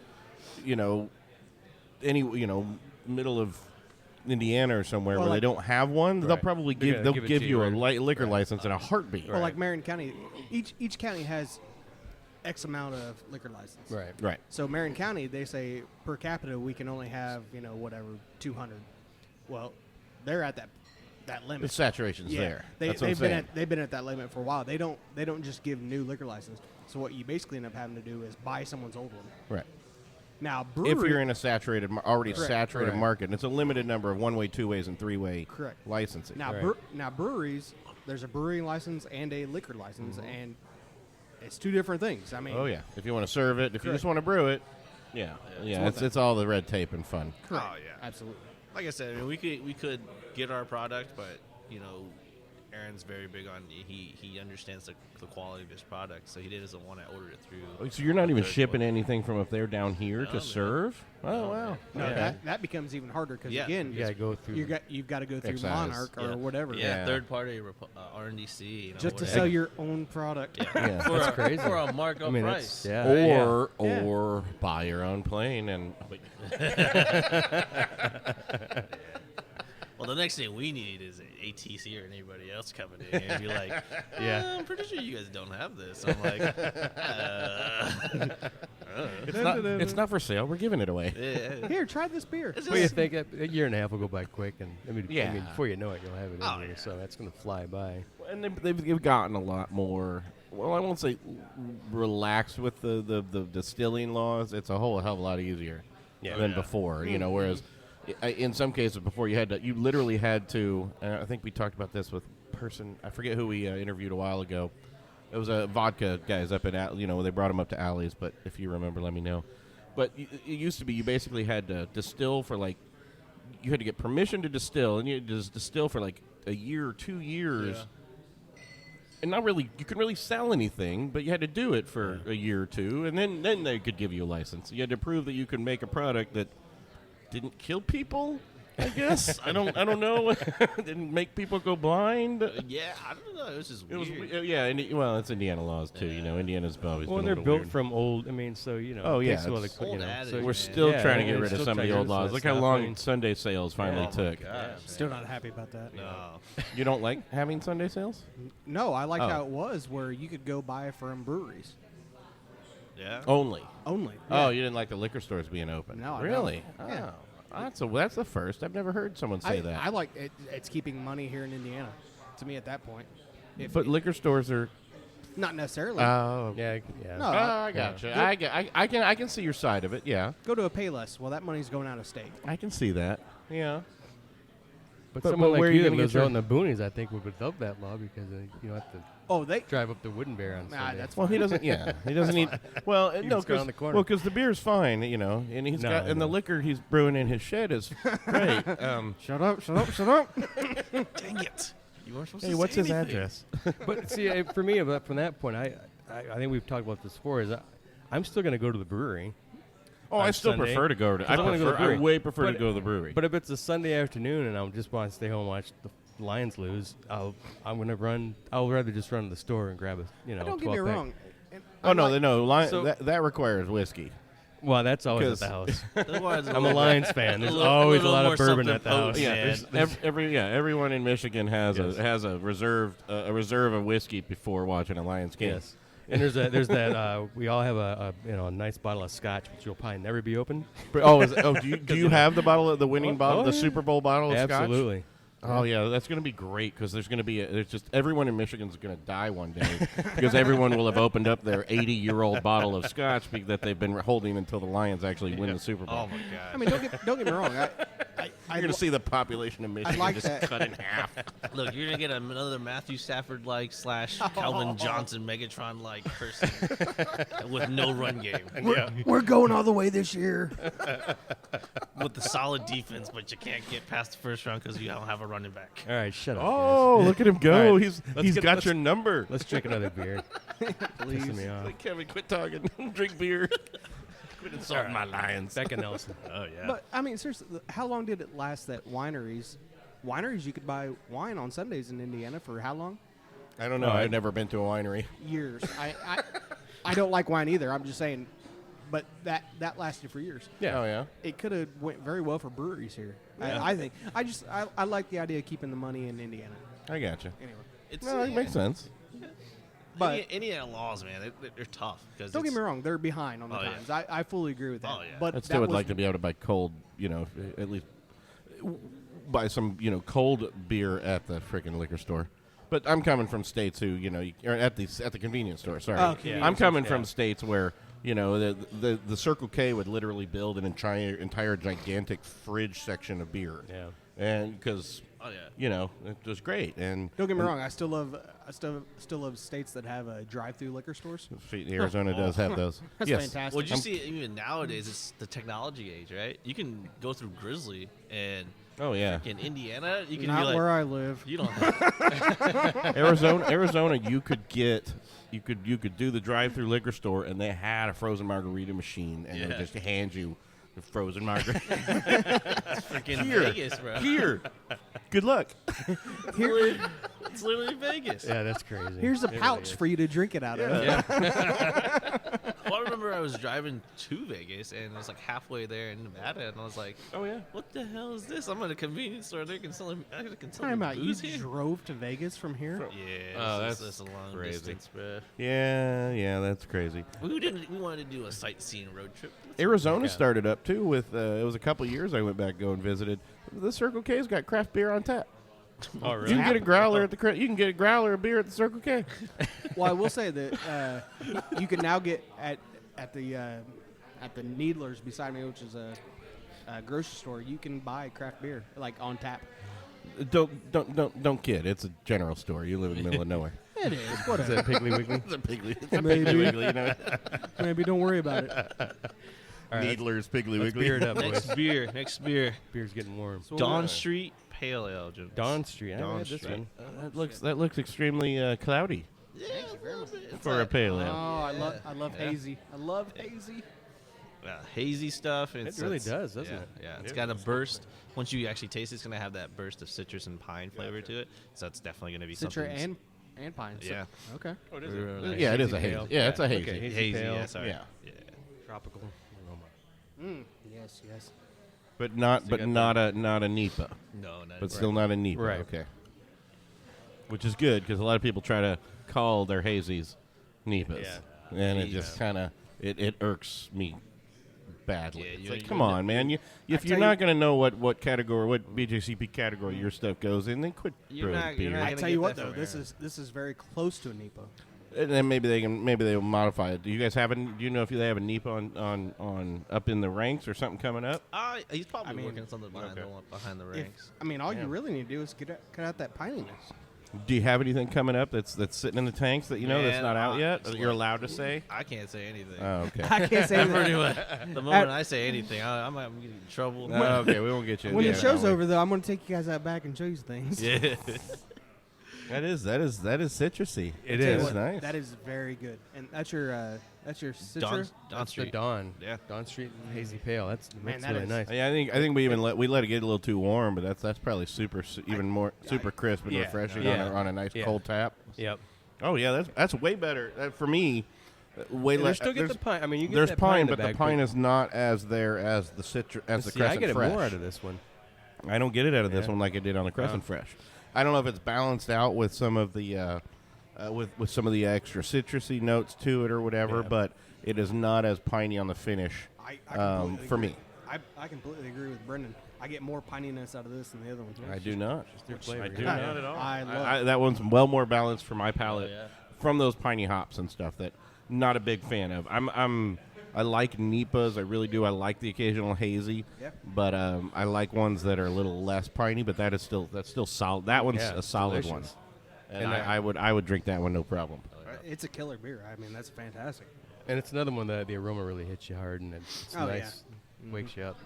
middle of Indiana or somewhere Well, where they like- don't have one, they'll Right. probably They're they'll gonna give give it to you you, a right? liquor license in a heartbeat. Well, like Marion County, each county has X amount of liquor license. Right. Right. So Marion County, they say per capita we can only have 200. Well, they're at that limit. The saturation's there. That's what I'm saying. They've been at that limit for a while. They don't just give new liquor license. So what you basically end up having to do is buy someone's old one. Right. Now, If you're in a saturated, already Correct. saturated Right. market, and it's a limited number of one-way, two-ways, and three-way Correct. licensing. now Right. now breweries, there's a brewing license and a liquor license, Mm-hmm. and it's two different things. I mean, Oh yeah, if you want to serve it, if you just want to brew it, yeah, one thing. it's all the red tape and fun. correct. Oh, yeah. Absolutely. Like I said, I mean, we could get our product, but Aaron's very big on he understands the quality of his product, so he doesn't want to order it through. So you're not even third shipping party. anything from up there down here No, to man. serve? Oh wow. No, Okay. that becomes even harder because Yeah. again, You gotta go through. you've got to go through Excise. Monarch or whatever Yeah, Yeah. third party RNDC. just to whatever. sell your own product. Yeah. for That's a, crazy. for a markup I mean, price. that's Or buy your own plane and Well, the next thing we need is ATC or anybody else coming in here and be like, Yeah. I'm pretty sure you guys don't have this. I'm like, it's not for sale. We're giving it away. yeah. Here, try this beer. It's What do you just- think? A year and a half will go by quick, and Yeah. before you know it, you'll have it in Oh, here. yeah. So that's gonna fly by. And they've gotten a lot more. Well, I won't say relaxed with the distilling laws. It's a whole hell of a lot easier than before. Whereas in some cases before you literally had to. I think we talked about this with I forget who we interviewed a while ago. It was a vodka guys up in they brought him up to Alley's, but if you remember, let me know. But it used to be you basically had to distill for you had to get permission to distill, and you had to distill for a year or 2 years. Yeah. And not really, you couldn't really sell anything, but you had to do it for a year or two, and then they could give you a license. You had to prove that you could make a product that didn't kill people. I guess I don't know. Didn't make people go blind. Yeah, I don't know. It was just It was weird. yeah, and it's Indiana laws too. Indiana's always Well, been and a they're little built weird. from old. I mean, so Oh, it yeah, takes a while to it's cook, old so adage, We're man. still Yeah, trying to and get it's rid of still some of the trying old to- laws. so Look it's how not long funny. Sunday sales finally Oh my took. gosh, Still not happy about that. no. You don't like having Sunday sales? No, I liked Oh. how it was where you could go buy from breweries Yeah. Only. only. Oh, you didn't like the liquor stores being open? No, I really? don't. Yeah. Oh, that's the first. I've never heard someone say that. I like it. It's keeping money here in Indiana. To me, at that point, if But liquor stores are. not necessarily. Oh, Yeah. No, I gotcha. I can see your side of it. Yeah, go to a Payless. Well, that money's going out of state. I can see that. Yeah. But But someone where like are you you that gonna lives get your- out in the boonies, I think, would love that law because you don't have to Oh, they. drive up to Wooden Bear on Nah, Sunday. that's Well, he doesn't. Yeah, he doesn't need. Well, no, just go around the corner. well, because the beer's fine, and he's No, got, I and the know. liquor he's brewing in his shed is great. Shut up! Shut up! Shut up! Dang it. You weren't supposed Hey, to what's say his anything. address? But see, from me, from that point, I think we've talked about this before. I'm still going to go to the brewery. Oh, I On still Sunday. prefer to go to. I 'Cause I wanna go to the prefer. I brewery. way prefer to But- go to the brewery. But if it's a Sunday afternoon and I just want to stay home and watch the Lions lose, I'm going to run. I'll rather just run to the store and grab a Don't get me 12-pack. wrong. And oh I no, like- So- that requires whiskey. Well, that's always 'Cause- at the house. Otherwise, I'm a Lions fan. There's little- always a little lot more of bourbon something at the house. potent. Yeah, Man. everyone in Michigan has Yes. a reserve of whiskey before watching a Lions game. Yes. And there's that we all have a nice bottle of scotch, which will probably never be opened. Do you have the bottle of the winning bottle, the yeah. Super Bowl bottle of scotch? Absolutely. Oh yeah, that's going to be great because there's going to be there's just everyone in Michigan's going to die one day because everyone will have opened up their 80-year-old bottle of scotch that they've been holding until the Lions actually win the Super Bowl. Oh my god. I mean, don't get me wrong. You're going to see the population of Michigan like just that. cut in half. Look, you're gonna get another Matthew Stafford like / Calvin Johnson Megatron like person with no run game, We're going all the way this year. with the solid defense, but you can't get past the first round because you don't have a running back. All right, shut up. Oh, look at him go. All right, He's got let's- your number. Let's drink another beer. Pissing me off. Like, Kevin, quit talking. Drink beer. Quit insulting my lions. Back in Ellison. Oh yeah. But I mean, seriously, how long did it last that wineries, you could buy wine on Sundays in Indiana for how long? I don't know. I've never been to a winery. Years. I don't like wine either. I'm just saying, but that lasted for years. Yeah. Oh, yeah? It could have went very well for breweries here. I think. I like the idea of keeping the money in Indiana. I gotcha. Anyway, It's No, it makes sense. but Indiana laws, man, they're tough. Cause don't get me wrong, they're behind on the Oh, yeah. times. I fully agree with that. Oh, yeah. But I still that would like was- to be able to buy cold, at least buy some, cold beer at the freaking liquor store. But I'm coming from states who, or at the convenience store. Sorry, Oh, convenience I'm coming store, from states where the Circle K would literally build an entire gigantic fridge section of beer. Yeah. And because Oh yeah. it was great. And Don't get me wrong. I still love states that have drive-through liquor stores. Arizona does have those. That's yes. fantastic. Well, you see, even nowadays, it's the technology age, right? You can go through Grizzly and Oh yeah. in Indiana, you can Not be like, where I live. you don't have Arizona, you could do the drive-through liquor store, and they had a frozen margarita machine, and they Yeah. just hand you the frozen margarita. freaking Here. Vegas, bro. Here, good luck. It's literally Vegas. Yeah, that's crazy. Here's a It really pouch is. for you to drink it out of. Well, I remember I was driving to Vegas, and it was like halfway there in Nevada, and I was like, Oh yeah. what the hell is this? I'm at a convenience store. They can sell me Talking about you booze here? drove to Vegas from here. Yeah, Oh, that's that's a long crazy. distance, bro. Yeah, that's crazy. We wanted to do a sightseeing road trip. Arizona started up too with it was a couple years I went back and go and visited. The Circle K's got craft beer on tap. Oh, You really? can get a growler at you can get a growler of beer at the Circle K. Well, I will say that you can now get at the Needlers beside me, which is a grocery store. You can buy craft beer like on tap. Don't kid. It's a general store. You live in the middle of nowhere. It is. Is Whatever. that Piggly Wiggly? It's a Piggly. It's a Maybe. Piggly Wiggly. Maybe don't worry about it. All right, Needler's Piggly let's Wiggly. beer it up, boys. Next beer. Beer's getting warm. Dawn Street Pale Ale. Jim. Dawn Street. I Dawn read this Street. one. That looks extremely cloudy for a pale ale. Oh, I love hazy. I love hazy. Hazy stuff. It really does, doesn't yeah, it? Yeah, it's got a burst. Once you actually taste it, it's going to have that burst of citrus and pine flavor to it. So it's definitely going to be Citra something. and pine. So- Yeah. Okay. Oh, Yeah, it is a hazy. pale. Yeah, it's a hazy. Okay, Hazy, pale. yeah, sorry. Yeah. Yeah. Tropical aroma. Yes. But not So you got not a NEPA. No, not But still not a NEPA. Right. Okay. Which is good because a lot of people try to call their hazies NEPAs, Yeah. and it just kind of it irks me badly. Yeah, It's you- like, you- come on, man! If you're tell not you- going to know what category, what BJCP category your stuff goes in, then quit You're brewing not- beer. you're I gonna tell get you what that though, from this is very close to a NEPA. And then maybe they will modify it. Do you guys have do you know if they have a NEPA on up in the ranks or something coming up? He's probably I mean, working something behind the ranks. All you really need to do is cut out that pininess. Do you have anything coming up that's sitting in the tanks that that's Man, not out yet? it's That you're like- allowed to say? I can't say anything. Oh, okay. I can't say I'm that. pretty much, the moment I say anything, I'm getting in trouble. Oh, okay, we won't get you. When yeah, the show's no, over, though, I'm going to take you guys out back and show you things. Yeah. That is citrusy. It Tell you is. what, nice. That is very good, and that's your Citra. Dawn That's the Street. Dawn. Yeah. Dawn Street Hazy Pale. That's Man, that really is- nice. Yeah, I think we even let it get a little too warm, but that's probably super crisp and Yeah, refreshing yeah, on a nice yeah. cold tap. Yep. Oh yeah, that's way better for me. Way And less. you still get the pine. I mean, you get There's that pine, in but the bag, pine is not as there as the citrus as the See, I Crescent get it Fresh. more out of this one. I don't get it out of this Yeah. one like I did on the Crescent Fresh. I don't know if it's balanced out with some of the with some of the extra citrusy notes to it or whatever, Yeah. but it is not as piney on the finish I completely for agree. me. I completely agree with Brendan. I get more pininess out of this than the other one. I do not. Their flavor. I do yeah. not at all. I love That one's well more balanced for my palate yeah. from those piney hops and stuff that not a big fan of. I'm I like Nipas. I really do. I like the occasional hazy. Yeah. But I like ones that are a little less piney. But that's still solid. That one's Yeah, a solid delicious. one. And And I would drink that one no problem. It's a killer beer. I mean, that's fantastic. And it's another one that the aroma really hits you hard, and it's Oh, nice, wakes you up.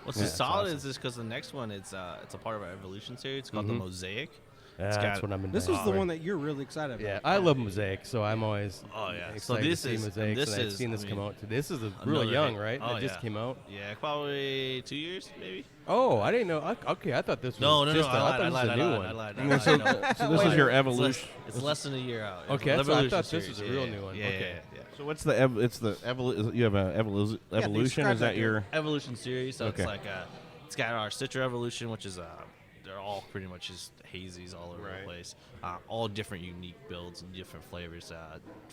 What's Yeah, so it's solid awesome. is just because the next one it's a part of our Evolution series. It's called the Mosaic. That's got- what I'm in. This was the one that you're really excited about. Yeah, I love Mosaic, so I'm always Oh, yeah. excited So this to see is- Mosaics, this and I've is, seen I this come mean, out. This is real another young, hit. right? Oh, It just yeah. came out. Yeah, probably 2 years, maybe. Oh, I didn't know. Okay, I thought this was No, just I lied. thought I this lied. was I a new lied. one. I lied. So, No. so this is your evolution. It's less than a year out. It's Okay, the that's what I Evolution thought this was a series. real Yeah, new one. Yeah, Okay. yeah. So what's the you have a evolution? describe Is that that your? Evolution series. So Okay. it's like it's got our Citra Evolution, which is they're all pretty much just hazies all over Right. the place. All different unique builds and different flavors.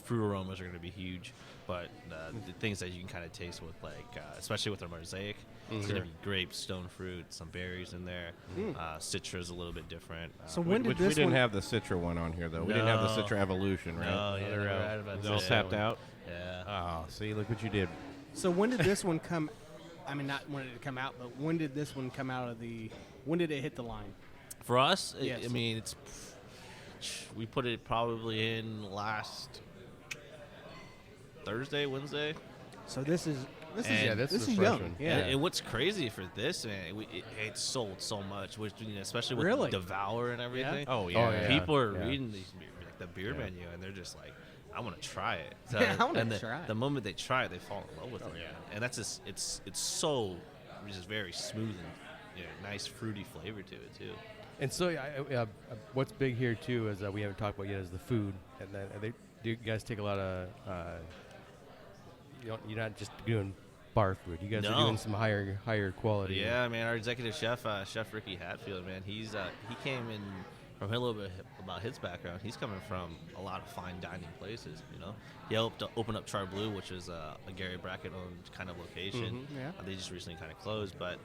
Fruit aromas are going to be huge, but the things that you can kind of taste with, like especially with our Mosaic, it's going to be grapes, stone fruit, some berries in there. Citra's a little bit different. So when did Which we this didn't one? have the Citra one on here though. We didn't have the No. Citra Evolution, right? no, yeah, They're never out. had about They all that tapped one. out. Yeah. Oh, see, look what you did. So when did this one come? I mean, not when did it come out, but when did this one come out of the? When did it hit the line? For us, Yes. I mean, we put it probably in last Thursday, Wednesday. So this is Yeah, this is a fresh young. one. Yeah. And what's crazy for this, man, it sold so much, which especially with Really? Devour and everything. Oh yeah. yeah. People are Yeah. reading like the beer menu, and they're just like, "I want to try it." Yeah, I wanna and try it. The moment they try it, they fall in love with it. Man. And that's just it's so just very smooth and nice fruity flavor to it too. And so, what's big here too is we haven't talked about yet is the food. And then do you guys take a lot of? You're not just doing bar food. You guys are No. doing some higher quality. Yeah, man, our executive chef, Chef Ricky Hatfield, man, he came in from a little bit about his background. He's coming from a lot of fine dining places, He helped open up Char Blue, which is a Gary Brackett owned kind of location. Yeah. They just recently kind of closed, but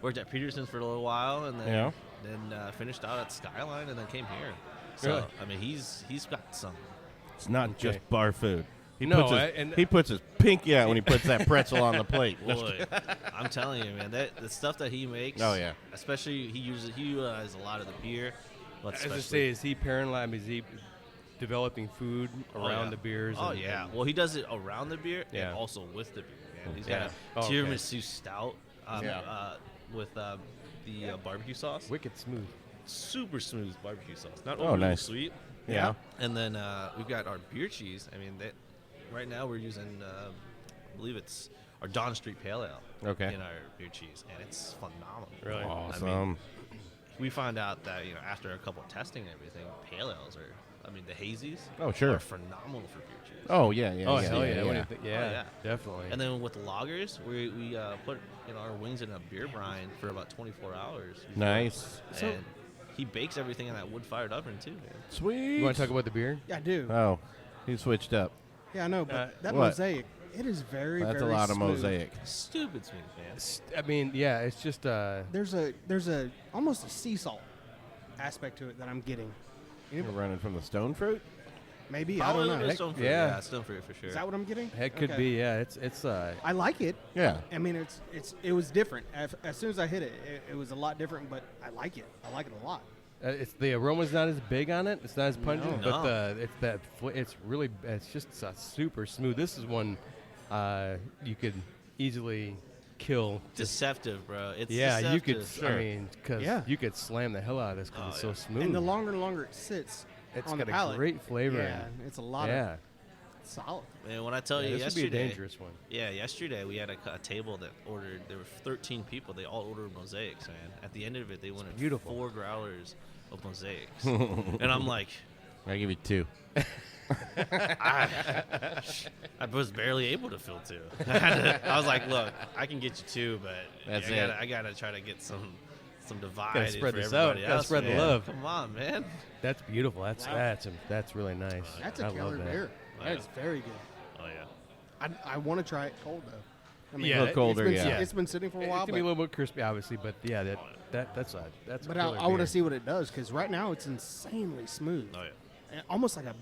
worked at Peterson's for a little while, and then finished out at Skyline, and then came here. So Really? I mean, he's got some. It's not just bar food. He No, puts his pinky out when he puts that pretzel on the plate. Boy, I'm telling you, man, the stuff that he makes. Oh, yeah. Especially he utilizes a lot of the beer. But As I especially- say, is he pairing lab? Is he developing food around yeah. the beers? Oh and- yeah. and- well, he does it around the beer Yeah. and also with the beer. Man, he's Yeah. got Oh, a okay. tiramisu stout Yeah. with the barbecue sauce. wicked smooth. Super smooth barbecue sauce. Not Oh, overly nice. sweet. Yeah. And then we've got our beer cheese. I mean, right now we're using, I believe it's our Don Street Pale Ale. Okay. In our beer cheese, and it's phenomenal. Really? Awesome. I mean, we found out that after a couple of testing and everything, pale ales are. I mean, the hazies. Oh, sure. Are phenomenal for beer cheese. Oh yeah, yeah. Oh yeah, hell yeah, yeah! What do yeah. you think? Oh, Yeah, yeah. definitely. And then with the lagers, we put our wings in a beer brine for about 24 hours. before. Nice. And he bakes everything in that wood-fired oven too, man. Sweet. you want to talk about the beer? Yeah, I do. Oh, he switched up. Yeah, I know, but that what? Mosaic, it is very, That's a very lot of smooth. mosaic. Stupid smooth, man. I mean, yeah, it's just There's a almost a sea salt aspect to it that I'm getting. You're running from the stone fruit. Maybe I Probably a don't little know. bit of stone fruit. yeah. Yeah, stone fruit for sure. Is that what I'm getting? it could Okay. be. Yeah, it's I like it. Yeah. I mean, it was different. As soon as I hit it, it was a lot different. But I like it. I like it a lot. it's the aroma's not as big on it. It's not as pungent, No. but it's really it's just super smooth. This is one you could easily kill. Deceptive, bro. It's Yeah, you could. deceptive. I mean, because Yeah. you could slam the hell out of this because Oh, it's yeah. so smooth. And the longer it sits, it's on got the a palate, great flavor. Yeah, it's a lot yeah. of solid. Man, when I tell Yeah, you this would be yesterday, a dangerous one. Yeah, yesterday we had a table that ordered. There were 13 people. They all ordered mosaics, man. At the end of it, they wanted beautiful. 4 growlers of mosaics, and I'm like, I give you 2. I was barely able to fill 2. I was like, look, I can get you 2, but That's I gotta try to get some divide Gotta spread for this out. everybody Gotta else. spread the man. love. Come on, man. That's beautiful. That's really nice. That's I a love killer that. beer. Oh, That yeah. is very good. Oh yeah. I want to try it cold though. I mean, Yeah, A little colder, it's been, yeah. It's been sitting for a while, It's gonna be a but, little bit crispy, obviously, but yeah, that's a but killer I want beer. to see what it does because right now it's insanely smooth. Oh yeah. And almost like a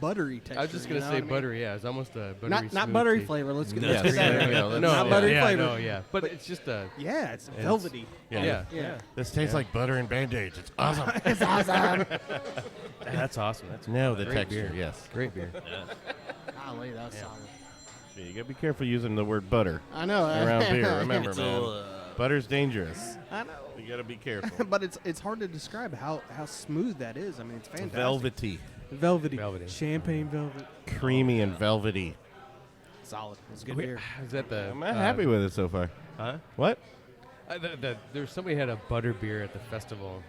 buttery texture. I was just you gonna know say what I mean? buttery. Yeah, it's almost a buttery. Not smooth buttery taste. flavor. Let's get Yes, that there right. we go. No, Not buttery yeah, flavor. No, yeah, but it's just a. Yeah, it's It's- velvety. Yeah. Yeah. This tastes like butter and Band-Aids. It's awesome. It's awesome. That's awesome. That's No, the great texture, beer. yes. Great beer. Golly, that's solid. Yeah, you gotta be careful using the word butter I know. around beer. Remember, It's man, all, butter's dangerous. I know. You gotta be careful. But it's hard to describe how smooth that is. I mean, it's fantastic. Velvety, Velvety. Velvety. Champagne velvet. creamy, and velvety. Solid. It's good beer. Is that the? I'm not happy with it so far. Huh? What? There's somebody had a butter beer at the festival.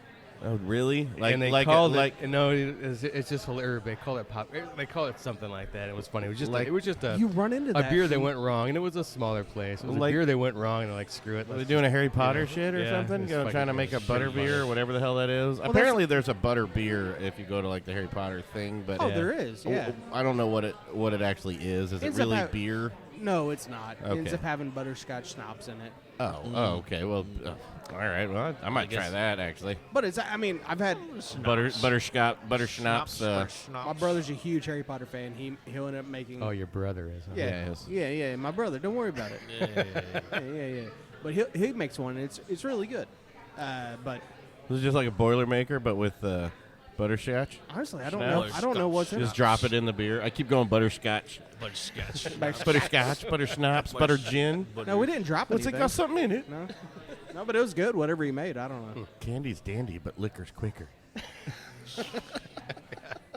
Oh, really? And they called it. No, it's just hilarious. They call it pop. They call it something like that. It was funny. It was just Like- it was just a You run into a that. beer that went wrong, and it was a smaller place. It was Like- a beer that went wrong, and they're like, screw it. Are they let's doing a just- Harry Potter know, shit or yeah, something? it's Trying to fucking make a shitty butter beer or whatever the hell that is. Well, Apparently, there's a butter beer if you go to like the Harry Potter thing. But Oh, there is. Yeah. I don't know what it actually is. Is it Ends up really ha- beer? No, it's not. It ends Okay. up having butterscotch schnapps in it. Oh, okay. Well, all right. Well, I might try guess- that actually. But it's. I mean, I've had. Butter schnapps. My brother's a huge Harry Potter fan. He'll end up making. Oh, your brother is. Huh? yeah, yes. yeah. My brother. Don't worry about it. yeah. But he makes one. And it's really good. But This is just like a Boilermaker, but with butterscotch. honestly, I don't Schnapps? know. I don't know what's in Just it. drop it in the beer. I keep going butterscotch, butterscotch. butterscotch, butter schnapps, butter gin. No, we didn't drop What's it anything. got something in it? No, but it was good. Whatever he made, I don't know. Candy's dandy, but liquor's quicker.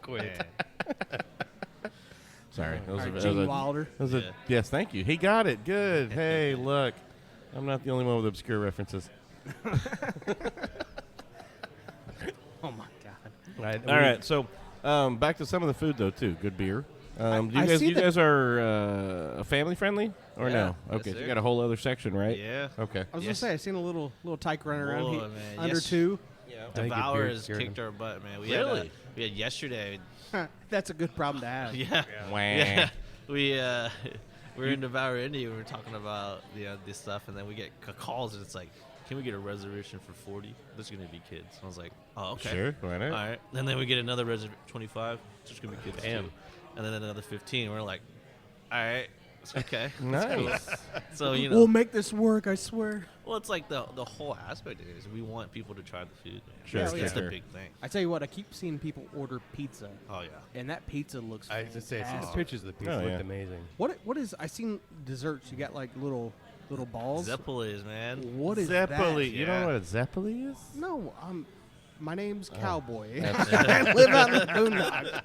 Quit. Sorry. That was All a- right, that Gene was a- Wilder. that was a- yes, thank you. He got it. Good. Hey, look. I'm not the only one with obscure references. Oh my God. All right, so back to some of the food though too. Good beer. Do I see you that- guys are family friendly or Yeah, no? yes, Okay, so you sir. got a whole other section, right? Yeah. Okay. I was Yes. gonna say I seen a little tyke running around Whoa, here man. under Yes. 2. think your Devour beard has scared kicked him. our butt, man. Really? We had yesterday. That's a good problem to have. Yeah. Wah. Yeah. We were in Devour India. We were talking about this stuff, and then we get calls, and it's like, can we get a reservation for 40? There's gonna be kids. I was like, oh, okay. Sure, why not? All right. And then we get another reservation, 25. There's gonna be kids Damn. too. And then another 15. We're like, all right, it's okay. That's cool. Nice. So you We'll know, make this work. I swear. well, it's like the whole aspect of it is we want people to try the food. Sure, That's sure. the big thing. I tell you what, I keep seeing people order pizza, Oh yeah. and that pizza looks. I was just say, I see the fantastic. pictures of the pizza Oh, looked yeah. amazing. What is? I seen desserts. You got like little balls. Zeppelis, man. What is Zeppeli. that? You don't know what a Zeppeli is? No, my name's Cowboy. That's- I live out in the boondocks.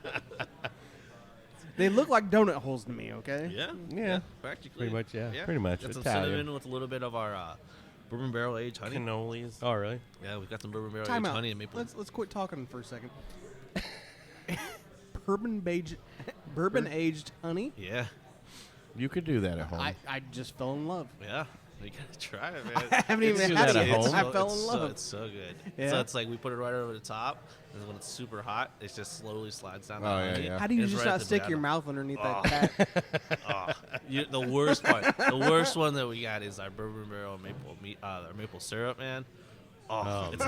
They look like donut holes to me. Okay. Yeah. Yeah. Practically. Pretty much, yeah. Pretty much Got some Italian. cinnamon with a little bit of our bourbon barrel aged honey. Cannolis. Oh, really? Yeah, we've got some bourbon barrel Time aged out. honey and maple. Let's quit talking for a second. Bourbon aged honey. Yeah. You could do that at home. I just fell in love. Yeah. You gotta try it, man. I haven't even do had that it at yet. home. I fell in it's love. it's so good. Yeah. So it's like we put it right over the top, and when it's super hot, it just slowly slides down. Oh, the yeah, honey. yeah. How do you It's just right not at the stick your bottom. mouth underneath Oh. that cat? The worst part, the worst one that we got is our bourbon barrel maple syrup, man. Oh, it's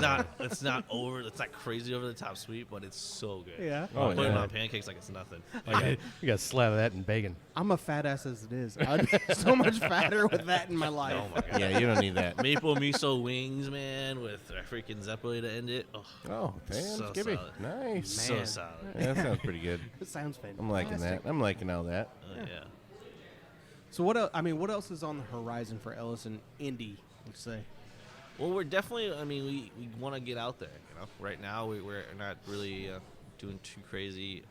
not crazy over the top sweet, but it's so good. Yeah. Oh, Put it yeah. on pancakes like it's nothing. You got a slab of that and bacon. I'm a fat ass as it is. I'd be so much fatter with that in my life. Oh my god. Yeah, you don't need that. Maple miso wings, man, with a freaking zeppeli to end it. Oh, Oh, damn, So Skippy. solid. Nice. so Man. solid. Yeah, that sounds pretty good. It sounds fantastic. I'm liking that. I'm liking all that. Yeah. So what else? I mean, what else is on the horizon for Ellison Indy? Let's say. Well, we're definitely. I mean, we want to get out there. You know, right now we're not really doing too crazy.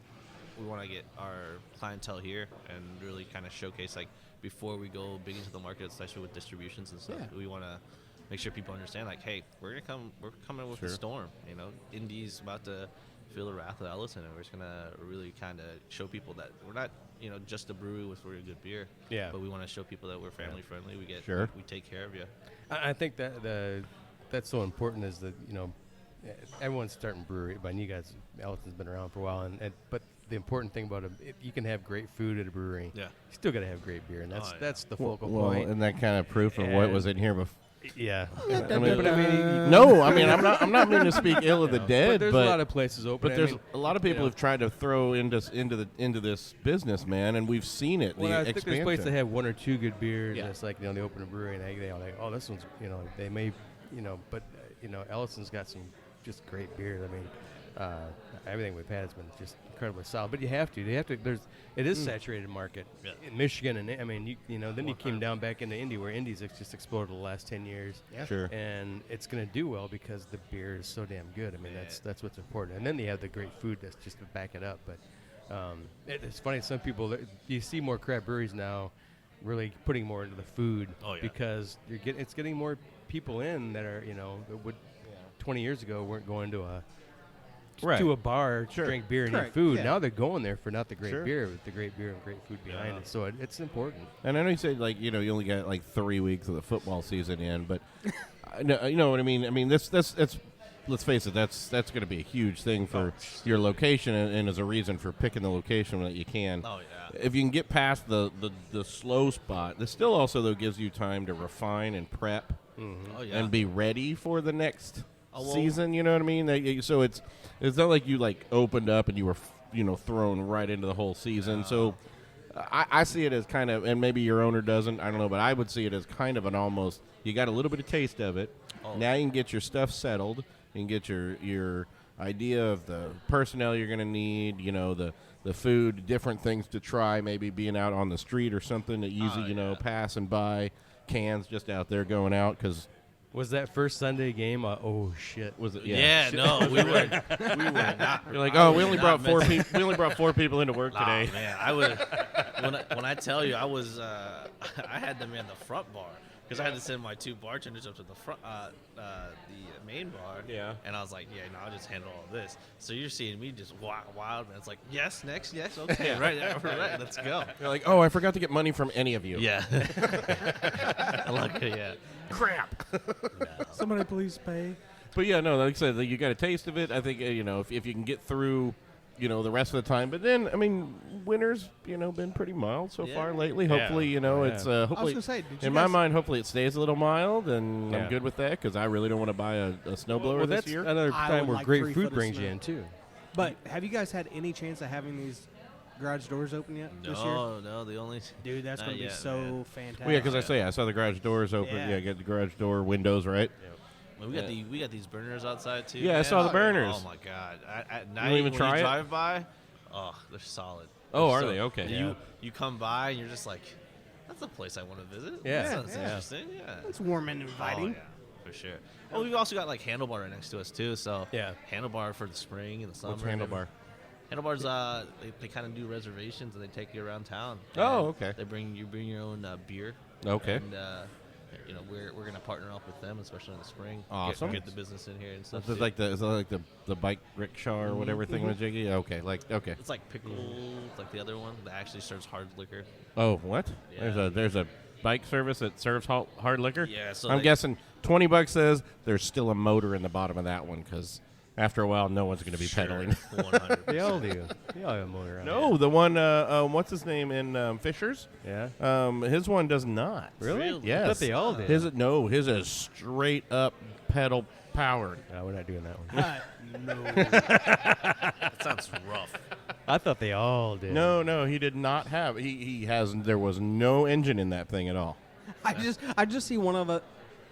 We want to get our clientele here and really kind of showcase like before we go big into the market, especially with distributions and stuff. Yeah. We want to make sure people understand like, hey, we're coming with the Sure. storm. You know, Indy's about to feel the wrath of Ellison, and we're just gonna really kind of show people that we're not, you know, just a brewery with really good beer. Yeah. But we want to show people that we're family friendly. We get, Sure. we take care of you. I think that that's so important is that, you know, everyone's starting brewery. But you guys, Ellison's been around for a while, but the important thing about it, you can have great food at a brewery. Yeah. You still got to have great beer, and that's Oh, yeah. that's the Well, focal point. and that kind of proof of what And- was in here Yeah. I mean, but I mean, no, I mean, I'm not meaning to speak ill of the dead, but there's a lot of places open. But there's I mean, a lot of people you know, who've tried to throw into this business, man, and we've seen it. Well, the I think there's expansion. places that have one or two good beers. Yeah. And it's like, they open a brewery and they all like, oh, this one's, they may, but Ellison's got some just great beers. I mean, everything we've had has been just incredibly solid. But you have to. It is saturated market in Michigan, and I mean, then you came down back into Indy, where Indy's just exploded the last 10 years. Yeah. Sure. And it's going to do well because the beer is so damn good. I mean, that's what's important. And then they have the great food that's just to back it up. But it's funny, some people, you see more craft breweries now really putting more into the food because it's getting more people in that are, that would 20 years ago weren't going to a bar to drink beer and eat food. Yeah. Now they're going there for not the great Sure. beer, but the great beer and great food behind it. So it's important. And I know you said you only got like 3 weeks of the football season in, but you know what I mean. I mean that's let's face it, that's going to be a huge thing for your location and as a reason for picking the location that you can. Oh yeah. If you can get past the slow spot, this still also though gives you time to refine and prep Oh yeah. and be ready for the next well- season. You know what I mean? So it's not like you opened up and you were thrown right into the whole season. So I see it as kind of, and maybe your owner doesn't, I don't know, but I would see it as kind of an almost, you got a little bit of taste of it. Now you can get your stuff settled. You can get your idea of the personnel you're going to need, the food, different things to try, maybe being out on the street or something that usually, passing by, cans just out there going out because. Was that first Sunday game? Oh shit! Was it? Yeah, no, we were not. You're like, we only not brought four meant to- people. We only brought 4 people into work Nah, today. man, I would. When I tell you, I was, I had them in the front bar because I had to send my 2 bartenders up to the front, the main bar. Yeah. And I was like, I'll just handle all this. So you're seeing me just wild, man. It's like, yes, next, yes, okay, right, let's go. You're like, I forgot to get money from any of you. Yeah. Yeah. Crap. Somebody please pay. But yeah, no, like I said, you got a taste of it. I think if you can get through, the rest of the time. But then, I mean, winter's been pretty mild so far lately. Yeah. Hopefully, it's I was hopefully. gonna say, did you In my guys- mind, hopefully it stays a little mild, and Yeah. I'm good with that because I really don't want to buy a snowblower Well, this that's year. another I time would where like great 3 food foot of brings you snow. in too. But have you guys had any chance of having these garage doors open yet this year? No, the only. Dude, that's Not going to be yet, so man. fantastic. Well, yeah, because I saw the garage doors open. Yeah. Yeah, get the garage door windows right. Well, we got these burners outside too. Yeah, I man. saw the burners. Oh my god! At night even when try it? you drive by, they're solid. Oh, They're are they? Okay. Yeah. You come by and you're just like, that's a place I want to visit. Yeah. That sounds Yeah. interesting. Yeah. It's warm and Oh, inviting. yeah, for sure. Well, we've also got like Handlebar right next to us too. So Yeah. Handlebar for the spring and the summer. What's handlebar? Handlebars, they kind of do reservations and they take you around town. Oh, And okay. They bring your own beer. Okay. And we're gonna partner up with them, especially in the spring. Awesome. Get the business in here and stuff. Is it too. like the bike rickshaw or whatever thing with Jiggy? Okay, okay. It's like pickles, like the other one that actually serves hard liquor. Oh, what? Yeah. There's a bike service that serves hard liquor. Yeah, so I'm they- guessing $20 says there's still a motor in the bottom of that one because after a while, no one's going to be pedaling. 100%. They all do. They all have a motor on. No, the one what's his name in Fishers? Yeah. His one does not. Really? Yes. I thought they all did. His is straight up pedal powered. No, we're not doing that one. No. That sounds rough. I thought they all did. No, he did not have. He has. There was no engine in that thing at all. I just see one of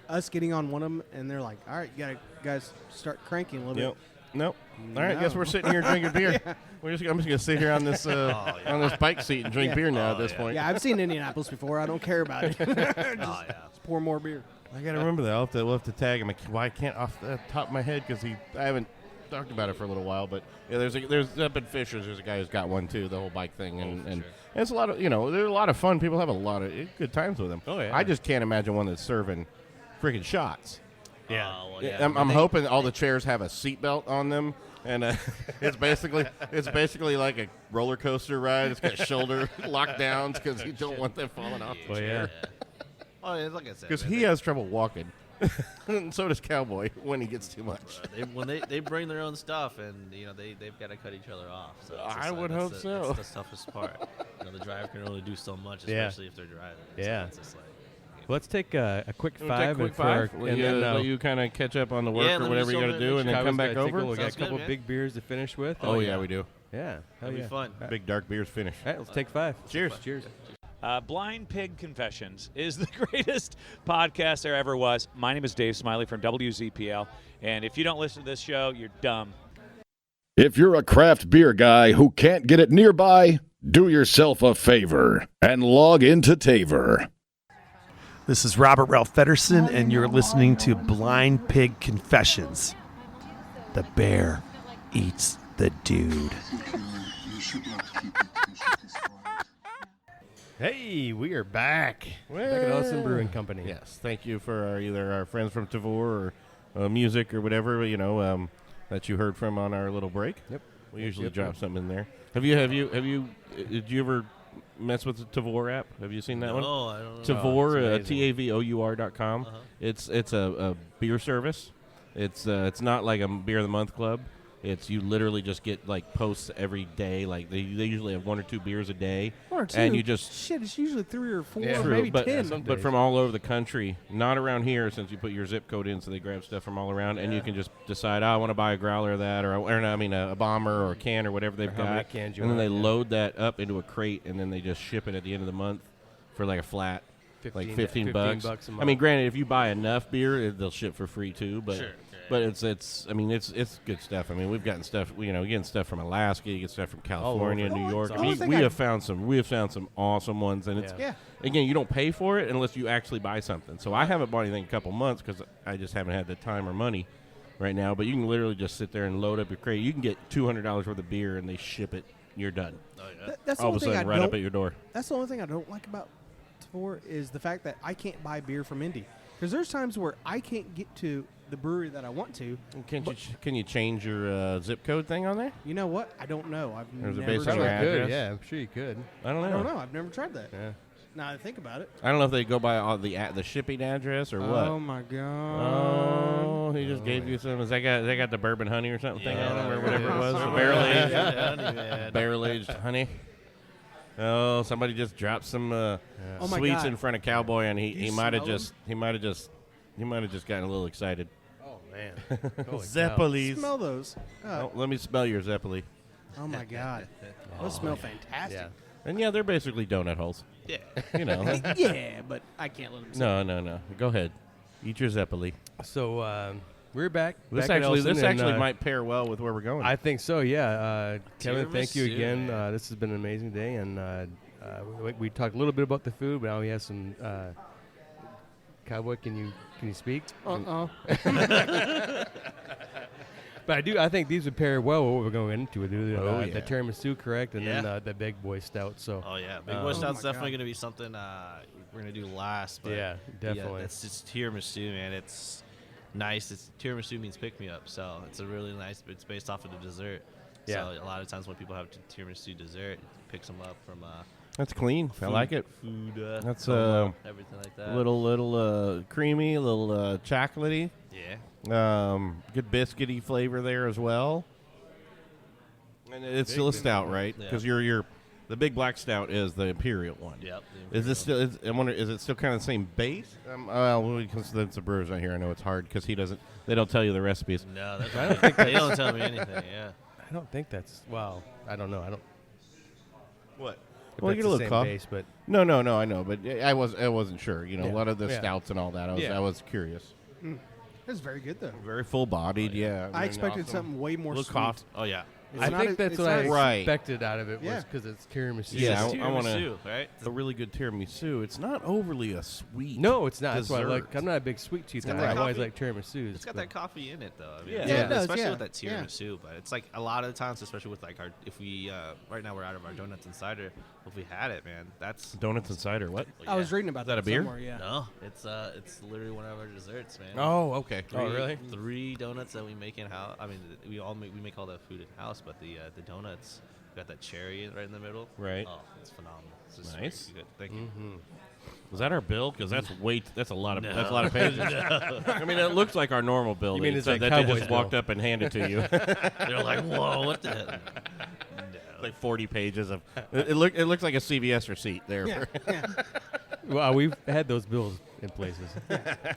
us getting on one of them, and they're like, "All right, you gotta guys start cranking a little Yep. bit." Nope. All right, guess No. we're sitting here drinking beer. I'm just gonna sit here on this on this bike seat and drink Yeah. beer now at Oh, this yeah. point. Yeah, I've seen Indianapolis before. I don't care about it. Oh yeah. Just pour more beer. I gotta remember that. We'll have to tag him. Well, I can't off the top of my head because I haven't talked about it for a little while. But yeah, there's up in Fishers. There's a guy who's got one too. The whole bike thing, and it's a lot of they're a lot of fun. People have a lot of good times with them. Oh, yeah. I just can't imagine one that's serving freaking shots. Yeah. Well, yeah. I'm hoping all the chairs have a seatbelt on them, and it's basically like a roller coaster ride. It's got shoulder lockdowns because you don't want them falling off. Well, yeah. Oh, yeah, like I said, Because man, he has trouble walking, and so does Cowboy when he gets too much. they bring their own stuff, and they've got to cut each other off. So it's just I would that's hope the, so. That's the toughest part. The driver can only do so much, Yeah. especially if they're driving. Yeah. So it's just like, Let's take a quick We'll five. take a quick and for our- five. Let and you, then let you kind of catch up on the work Yeah, or let me whatever you just got to do, and then Kyle come was back gonna take over. We got a Sounds couple good, big beers to finish with. Oh yeah, we do. Yeah. Hell That'll yeah. be fun. Big dark beers finish. All right, let's take 5. Cheers. Cheers. Blind Pig Confessions is the greatest podcast there ever was. My name is Dave Smiley from WZPL, and if you don't listen to this show, you're dumb. If you're a craft beer guy who can't get it nearby, do yourself a favor and log into Taver. This is Robert Ralph Feddersen, and you're listening to Blind Pig Confessions. The bear eats the dude. Hey, we are back. Back at Ellison Brewing Company. Yes, thank you for either our friends from Tavor or music or whatever that you heard from on our little break. Yep. We usually Yep. drop something in there. Did you ever mess with the Tavor app? Have you seen that one? No, I don't know. Tavor, it's amazing. TAVOUR.com. It's a beer service. It's not like a beer of the month club. It's you literally just get like posts every day. Like they usually have 1 or 2 beers a day, One or two. and you just Shit, it's usually 3 or 4, Yeah. or True, maybe but, 10. some but days. from all over the country, not around here since you put your zip code in, so they grab stuff from all around, and you can just decide, I want to buy a growler of that, a bomber or a can or whatever they've how many got, cans you and then they want, yeah. load that up into a crate, and then they just ship it at the end of the month for like a flat, like 15 bucks. bucks a month. I mean, granted, if you buy enough beer, they'll ship for free too, but. Sure. But it's good stuff. I mean, we've gotten stuff. You're getting stuff from Alaska. You get stuff from California, over. New York. the I only mean, thing we I- have found some awesome ones, and it's Yeah. again, you don't pay for it unless you actually buy something. So I haven't bought anything in a couple months because I just haven't had the time or money right now. But you can literally just sit there and load up your crate. You can get $200 worth of beer, and they ship it. You're done. Oh, yeah. That's the All of only a thing sudden, I right don't. up at your door. That's the only thing I don't like about Tavor is the fact that I can't buy beer from Indy. Because there's times where I can't get to the brewery that I want to. Can you change your zip code thing on there? You know what? I don't know. I've There's a never base on tried your it. address? Good. Yeah, I'm sure you could. I don't know. I don't know. I've never tried that. Yeah. Now that I think about it. I don't know if they go by all the shipping address or what. Oh my god. Oh, he just gave you some. Is that got the bourbon honey or something thing on them or whatever it was? The Yeah. barrel aged, Yeah. barrel aged honey. Oh, somebody just dropped some Oh my sweets God. in front of Cowboy, and he You might have smell just he might have just gotten a little excited. Oh man. Holy cow. Zeppelis. Smell those. Oh, let me smell your Zeppeli. Oh my god. Those smell fantastic. Yeah. And yeah, they're basically donut holes. Yeah. You know. Yeah, but I can't let them. No. Go ahead, eat your Zeppeli. So we're back. This back at actually Ellison, and, might pair well with where we're going. I think so. Yeah. Kevin, thank you Tiramisu, again. man. This has been an amazing day, and we talked a little bit about the food, but now we have some. Cowboy, can you speak? But I think these would pair well with what we're going into. We're doing Oh, yeah. the tiramisu, correct, and Yeah. then the big boy stout. So Oh yeah, Big Boy Oh Stout's my definitely God. gonna be something we're gonna do last. But Yeah, definitely. it's just tiramisu, man. It's nice. Tiramisu means pick me up, so it's a really nice. It's based off of the dessert. Yeah. So a lot of times when people have tiramisu dessert, it picks them up from That's clean. I like it. food. That's everything like that. little creamy, a little chocolatey. Yeah. Good biscuity flavor there as well. And it's still a stout, right? Yeah. Because the big black stout is the imperial one. Yep. Is this still? I wonder. Is it still kind of the same base? Well, because the brewer's not here, I know it's hard because he doesn't. They don't tell you the recipes. No, that's they don't tell me anything. Yeah. I don't think that's I don't know. I don't. What? If Well, that's get a the little same cough. base, but No, I know, but I wasn't sure. You know, Yeah. a lot of the Yeah. stouts and all that. Yeah. I was curious. That's very good though. Very full bodied. Yeah. I very expected awesome. something way more Little sweet. cough. Oh yeah. It's I not think a- that's it's what I not- Right. expected out of it Yeah. was because it's tiramisu. Yeah, It's I wanna- tiramisu, right? A really good tiramisu. It's not overly a sweet. No, it's not. That's why I like. dessert. I'm not a big sweet tooth got guy. that I've always coffee. liked tiramisus. It's got but- that coffee in it, though. I mean, Yeah. Yeah, it does, especially yeah. with that tiramisu. But it's like a lot of the times, especially with like if we right now we're out of our donuts and cider. If we had it, man, that's Donuts and cider. What? I was reading about that a beer? somewhere, yeah. No, it's literally one of our desserts, man. Oh, okay. Oh, really? 3 donuts that we make in house. I mean, we make all the food in house, but the donuts got that cherry right in the middle. Right. Oh, it's phenomenal. It's just Nice. really good. Thank you. Was that our bill? Because that's that's a lot of No. that's a lot of pages. I mean, it looks like our normal bill. You mean that it's said like that they Cowboys just bill. walked up and handed to you. They're like, whoa, what the hell? No. Like 40 pages of. It looks like a CVS receipt there. Yeah, yeah. Well, we've had those bills in places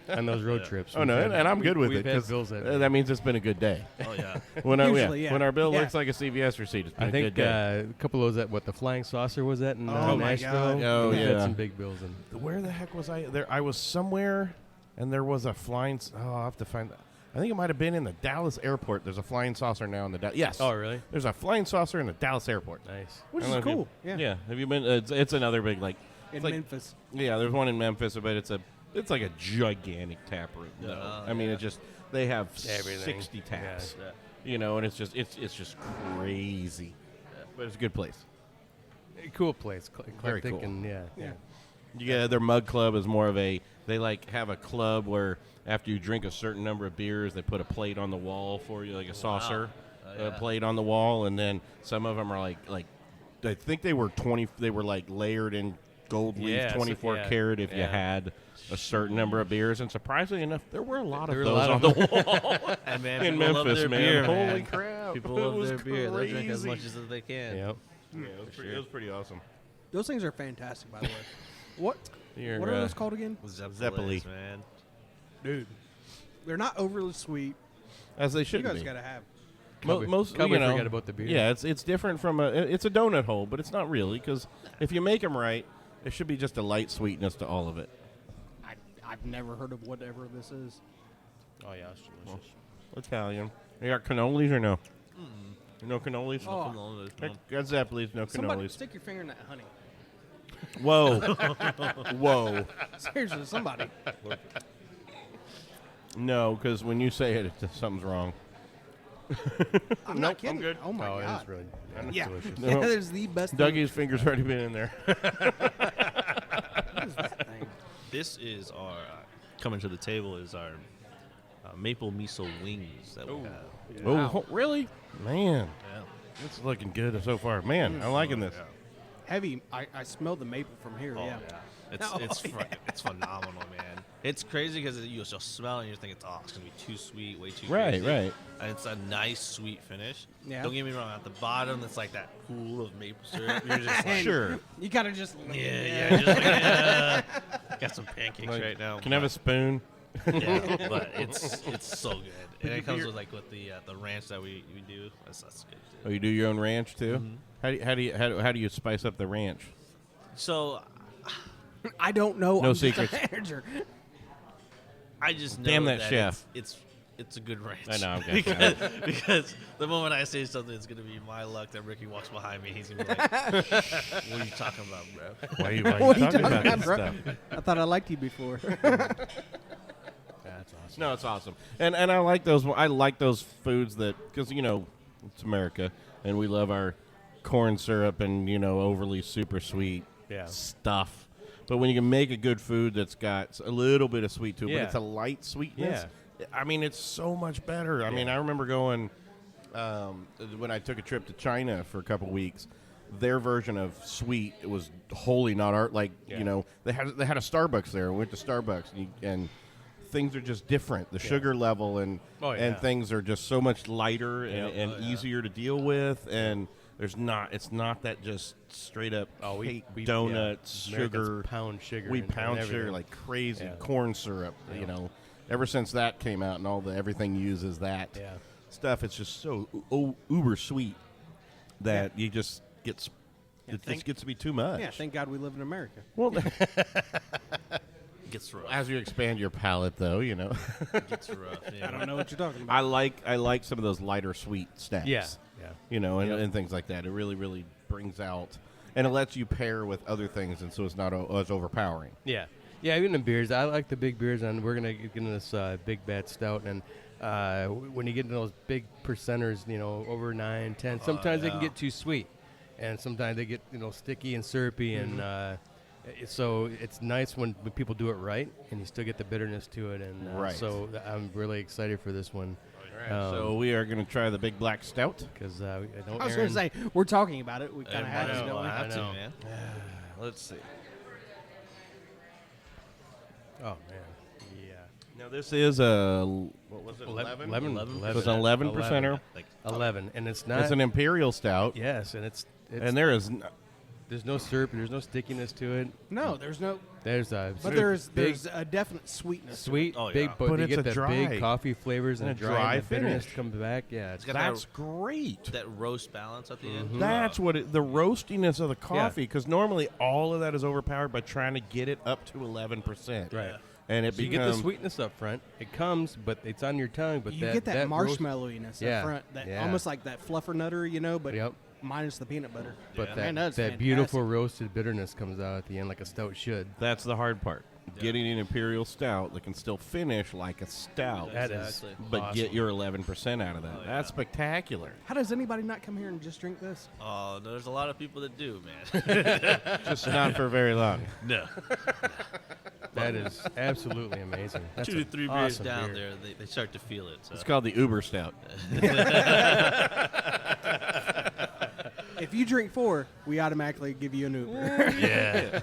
on those road trips. Oh no, and I'm good with we've it had because bills that that means it's been a good day. Oh yeah. When Usually, yeah. when our bill Yeah. looks like a CVS receipt, it's been I a think good day. a couple of those the Flying Saucer was that in Oh my Nashville. God. Oh, We've had yeah. some big bills in. Where the heck was I? There, I was somewhere, and there was a flying. I'll have to find. I think it might have been in the Dallas airport. There's a flying saucer now in the yes. Oh, really? There's a flying saucer in the Dallas airport. Nice. Which I is don't know if cool. you- Yeah. Have you been? It's another big like. In it's like, Memphis. Yeah, there's one in Memphis, but it's like a gigantic tap room. No, I mean, it just they have Everything. 60 taps. Yeah. You know, and it's just crazy. But it's a good place. Cool place. Very Eclectic cool. And yeah. Yeah, their mug club is more of a. They like have a club where after you drink a certain number of beers, they put a plate on the wall for you, like a saucer, a plate on the wall, and then some of them are like I think they were 20. They were like layered in gold leaf, Yeah, 24 karat if you had a certain number of beers. And surprisingly enough, there were a lot of There were those a lot on of the wall And man, in people love Memphis, their man. beer, Holy man. crap! People it love was their beer. They drink as crazy. much as they can. Yep. Yeah, it was pretty awesome. Those things are fantastic, by the way. What? Your, What are those called again? Zeppeli. man. Dude. They're not overly sweet. As they You should guys be. got to have. Most Can't you we know, forget about the beer? Yeah, it's different from it's a donut hole, but it's not really because if you make them right, there should be just a light sweetness to all of it. I've never heard of whatever this is. Oh yeah, it's delicious. Italian. You got cannolis or no? No cannolis. Oh. Got Zeppelis, no Somebody cannolis. stick your finger in that honey. Whoa, whoa. Seriously, somebody. No, because when you say it, something's wrong. I'm not kidding. I'm good. Oh my Oh, it god. is really Yeah. delicious. No. That is the best. Dougie's finger's already been in there. What is that thing? This is our coming to the table is our maple miso wings that we have. Oh, really? Man, Yeah. it's looking good so far. Man, I'm liking this. Heavy. I smell the maple from here. Oh, yeah. It's Oh, it's phenomenal, man. It's crazy because you just smell it and you think it's going to be too sweet, way too Right, crazy. right. And it's a nice sweet finish. Yeah. Don't get me wrong. At the bottom, it's like that pool of maple syrup. You're just like, Sure. You gotta just. yeah. Just like, yeah. Got some pancakes Like, right now. Can I have a spoon? Yeah, but it's so good. And it comes with the ranch that we do. That's good too. Oh, you do your own ranch too? Mm-hmm. How do you spice up the ranch? So I don't know. No I'm just a secrets. manager. I just know Damn that chef. It's a good ranch. I know, I'm guessing. because the moment I say something, it's gonna be my luck that Ricky walks behind me. He's gonna be like, "What are you talking about, bro?" Why are you What are you talking about about, this bro? stuff? I thought I liked you before. That's awesome. No, it's awesome, and I like those. I like those foods that because it's America, and we love our corn syrup and overly super sweet Yeah. stuff. But when you can make a good food that's got a little bit of sweet to it, Yeah. but it's a light sweetness. Yeah. I mean, it's so much better. I mean, I remember going when I took a trip to China for a couple weeks. Their version of sweet was wholly not art. Like they had a Starbucks there. We went to Starbucks and things are just different. The sugar level and things are just so much lighter and easier to deal with. And it's not that just straight up cake, donuts, Americans sugar. pound sugar. We and pound sugar everything. like crazy. Yeah. Corn syrup, Ever since that came out and everything uses that stuff, it's just so uber sweet that you just gets it just gets to be too much. Yeah, thank God we live in America. Well, Gets rough. as you expand your palate, though, Gets rough. Yeah. I don't know what you're talking about. I like some of those lighter sweet snacks. Yeah. And things like that. It really, really brings out, and it lets you pair with other things, and so it's not as overpowering. Yeah. Yeah, even the beers. I like the big beers, and we're going to get into this Big Bad Stout. And when you get into those big percenters, over 9, 10, sometimes they can get too sweet. And sometimes they get, sticky and syrupy. And so it's nice when people do it right, and you still get the bitterness to it. And Right. so I'm really excited for this one. So we are going to try the Big Black Stout. Because I know I was going to say, we're talking about it. We kind of have I to, know, don't we? I have to, know. man. Let's see. Oh, man. Yeah. Now this is a what was it? 11? So it's an 11%er. Like 11. And it's not. It's an imperial stout, Yes, and it's and there is there's no syrup, there's no stickiness to it. No, there's no. There's a But big, there's a definite sweetness. sweet, Oh, big, yeah. but But you it's get a the dry- big coffee flavors and and the a dry, dry and the bitterness finish. comes back. Yeah, It's got That's great. that roast balance at the end. That's what the roastiness of the coffee, because normally all of that is overpowered by trying to get it up to 11%. right. And it So you get the becomes sweetness up front. It comes, but it's on your tongue. But You that, get that roast- marshmallowiness Yeah, up front, that yeah. almost like that fluffernutter, but Yep. minus the peanut butter. But Yeah. that, Man, that's that beautiful roasted bitterness comes out at the end like a stout should. that's the hard part. Getting an imperial stout that can still finish like a stout, That is Exactly. but get awesome. your 11% out of that. yeah. That's spectacular. How does anybody not come here and just drink this? Oh, there's a lot of people that do, man. Just not for very long. No. That is absolutely amazing. That's 2 to an 3 beers awesome down beer. there, they start to feel it. So. It's called the Uber Stout. If you drink 4, we automatically give you an Uber. Yeah.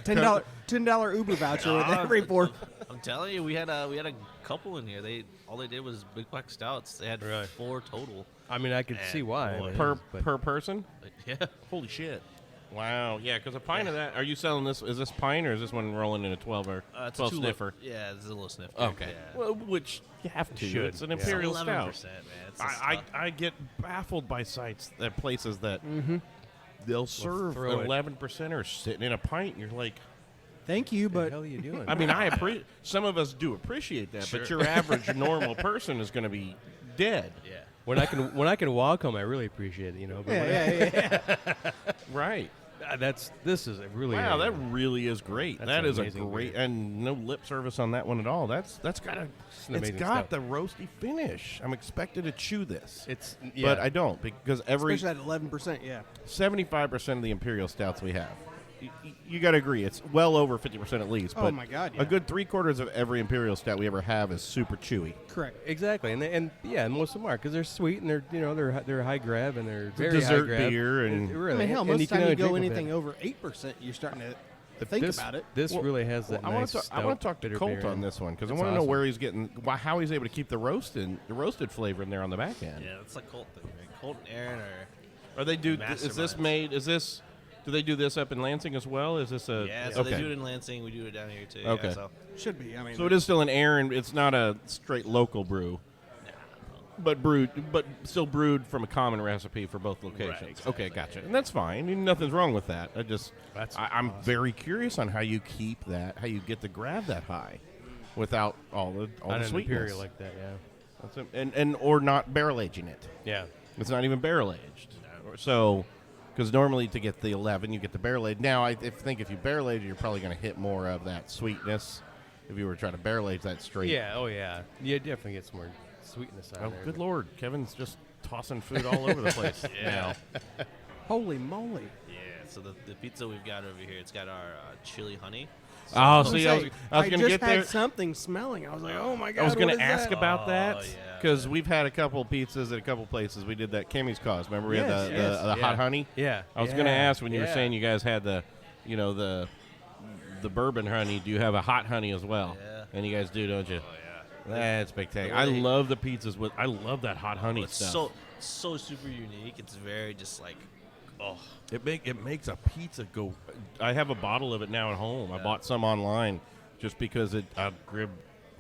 $10 Uber voucher with every 4. I'm telling you, we had a couple in here. All they did was big black stouts. They had 4 total. I mean, I could see why. boy. Per person? Yeah. Holy shit. Wow. Yeah, because a pint of that. Are you selling this? Is this pint or is this one rolling in a 12 or It's 12 a sniffer? Yeah, it's a little sniffer. Okay. Yeah. Well, which you have to. Should, It's an yeah. imperial 11%, stout. man. It's a I stout. get baffled by sites at places that they'll serve throw it. 11% or sitting in a pint. And you're like, Thank you, What but the hell are you doing? I mean, I appreciate. Some of us do appreciate that, but your average normal person is going to be dead. Yeah. when I can walk home, I really appreciate it. But yeah. Right. this is a really Wow, that really is great. That's That an is a amazing great, beer. and no lip service on that one at all. That's got a, an it's amazing got stout. the roasty finish. I'm expected to chew this, It's but I don't because every especially at 11%, yeah. 75% of the imperial stouts we have, you got to agree, it's well over 50% at least. Oh but my God, yeah. a good 3/4 of every imperial stout we ever have is super chewy. Correct. exactly, and most of them are because they're sweet and they're high grab and they're very dessert high grab. beer and- It I really, mean, hell, and most you of the can time you only go drink with anything it. over 8%, you're starting to think This- about it. This really has that I nice. want to talk to bitter Colt beer on in. this one because I It's want to know awesome. where he's getting, how he's able to keep the roasted flavor in there on the back end. Yeah, that's a Colt thing, man. Colt and Aaron are. Are they do? Is this Masterminds. made? Is this? Do they do this up in Lansing as well? Is this a? Yeah, so okay. they do it in Lansing. We do it down here too. Okay. Yeah, so. Should be. I mean, So it is still an Aaron. It's not a straight local brew, but still brewed from a common recipe for both locations. exactly, Okay, gotcha. And that's fine. Nothing's wrong with that. That's I'm very curious on how you keep that, how you get the grab that high, without all the on an sweetness. imperial like that. Yeah, That's and or not barrel aging it. yeah. It's not even barrel aged. So, because normally to get the 11, you get the barrel aged. Now, I think if you barrel age, you're probably going to hit more of that sweetness. If you were trying to barrel age that straight. Yeah, oh yeah. You definitely get some more sweetness on Oh, there. good lord, Kevin's just tossing food all over the place now. holy moly. Yeah, so the pizza we've got over here, it's got our chili honey. Oh, Say, see, I was going to just get had there. something smelling. I was like, oh my God. I was going to ask about that Oh, yeah, because we've had a couple pizzas at a couple places. We did that Kimmy's Cause. Remember we had Yes, the yes. hot honey? Yeah. I was going to ask when you were yeah. saying you guys had the bourbon honey. Do you have a hot honey as well? Yeah. And you guys do, don't you? Oh yeah. That's spectacular. I Really? love the pizzas with. I love that hot honey It's stuff. so super unique. It's very just like, oh, It makes a pizza go. I have a bottle of it now at home. I bought some online just because I'd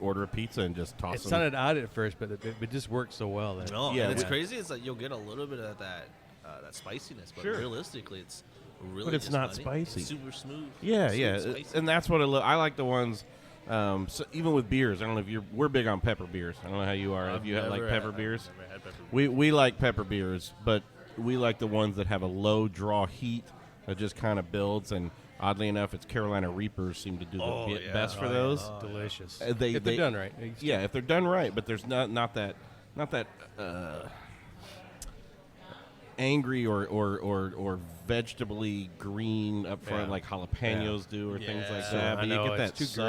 order a pizza and just toss It them. sounded odd at first, but it just worked so well. That no. Yeah, and it's yeah. crazy. It's like you'll get a little bit of that spiciness, but Sure. realistically, it's really. But it's just not honey. spicy. It's super smooth. Yeah, Super yeah, spicy. and that's what I love. I like the ones. So even with beers, I don't know if we're big on pepper beers. I don't know how you are. If you have like pepper beers, I've never had pepper beers. we like pepper beers, but we like the ones that have a low draw heat that just kind of builds. And oddly enough, it's Carolina Reapers seem to do the best for those. delicious. If if they're done right. Yeah, if they're done right, but there's not that angry or vegetably green up front Yeah. like jalapenos do or things like Yeah. that. I But know, you get it's that too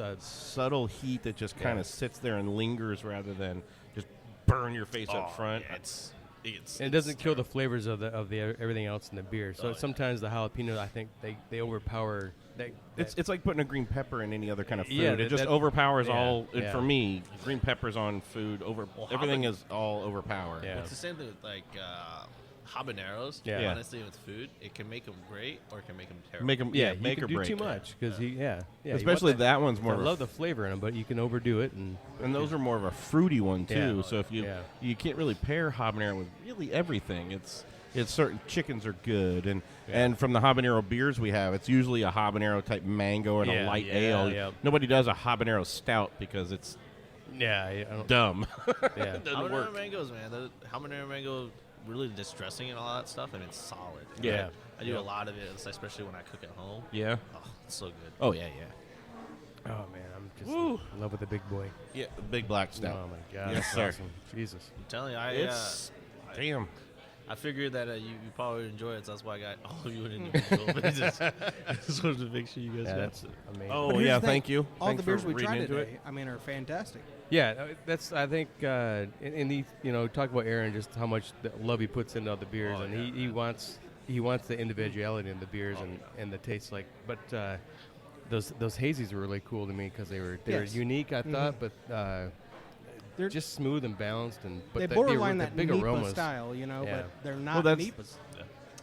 green. subtle heat that just kind Yeah. of sits there and lingers rather than just burn your face up front. Yeah, it's And it doesn't kill the flavors of the everything else in the beer. So sometimes the jalapeno, I think they overpower. It's like putting a green pepper in any other kind of food. Yeah, it just that- overpowers yeah, all. And yeah. for me, green peppers on food everything is all overpowered. Yeah. It's the same thing with like habaneros, Yeah. honestly, with food, it can make them great or it can make them terrible. Make them, Yeah, make you or can do break. too much because you Especially want that one's more. I of a love the flavor in them, but you can overdo it and those are more of a fruity one too. Yeah. So if you Yeah. you can't really pair habanero with really everything. It's certain chickens are good, and from the habanero beers we have, it's usually a habanero type mango and a light ale. Yeah. Nobody does a habanero stout because it's I don't. dumb. Yeah. It doesn't Habanero work. mangoes, man. The habanero mango, really distressing and all that stuff, and it's solid. Yeah. I do a lot of it, especially when I cook at home. Yeah. Oh, it's so good. Oh yeah. Oh man, I'm just in love with the big boy. Yeah. Big black stout. Oh my god, Yes, that's sir. awesome. Jesus. I'm telling you, It's damn. I figured that you probably would enjoy it, so that's why I got all of you an individual. But I just wanted to make sure you guys Yeah, got that's it. amazing. Oh But here's yeah. the thing, Thank you. All Thanks the beers for we reading tried into today, it. I mean, are fantastic. Yeah, that's. I think in the talk about Aaron, just how much love he puts into all the beers, and he wants the individuality in the beers and the taste. Like, but those hazies were really cool to me because they were Yes. unique. I thought, but They're just smooth and balanced, but they the borderline the that big Nipa aromas. style, Yeah. but they're Well, not that's- Nipas.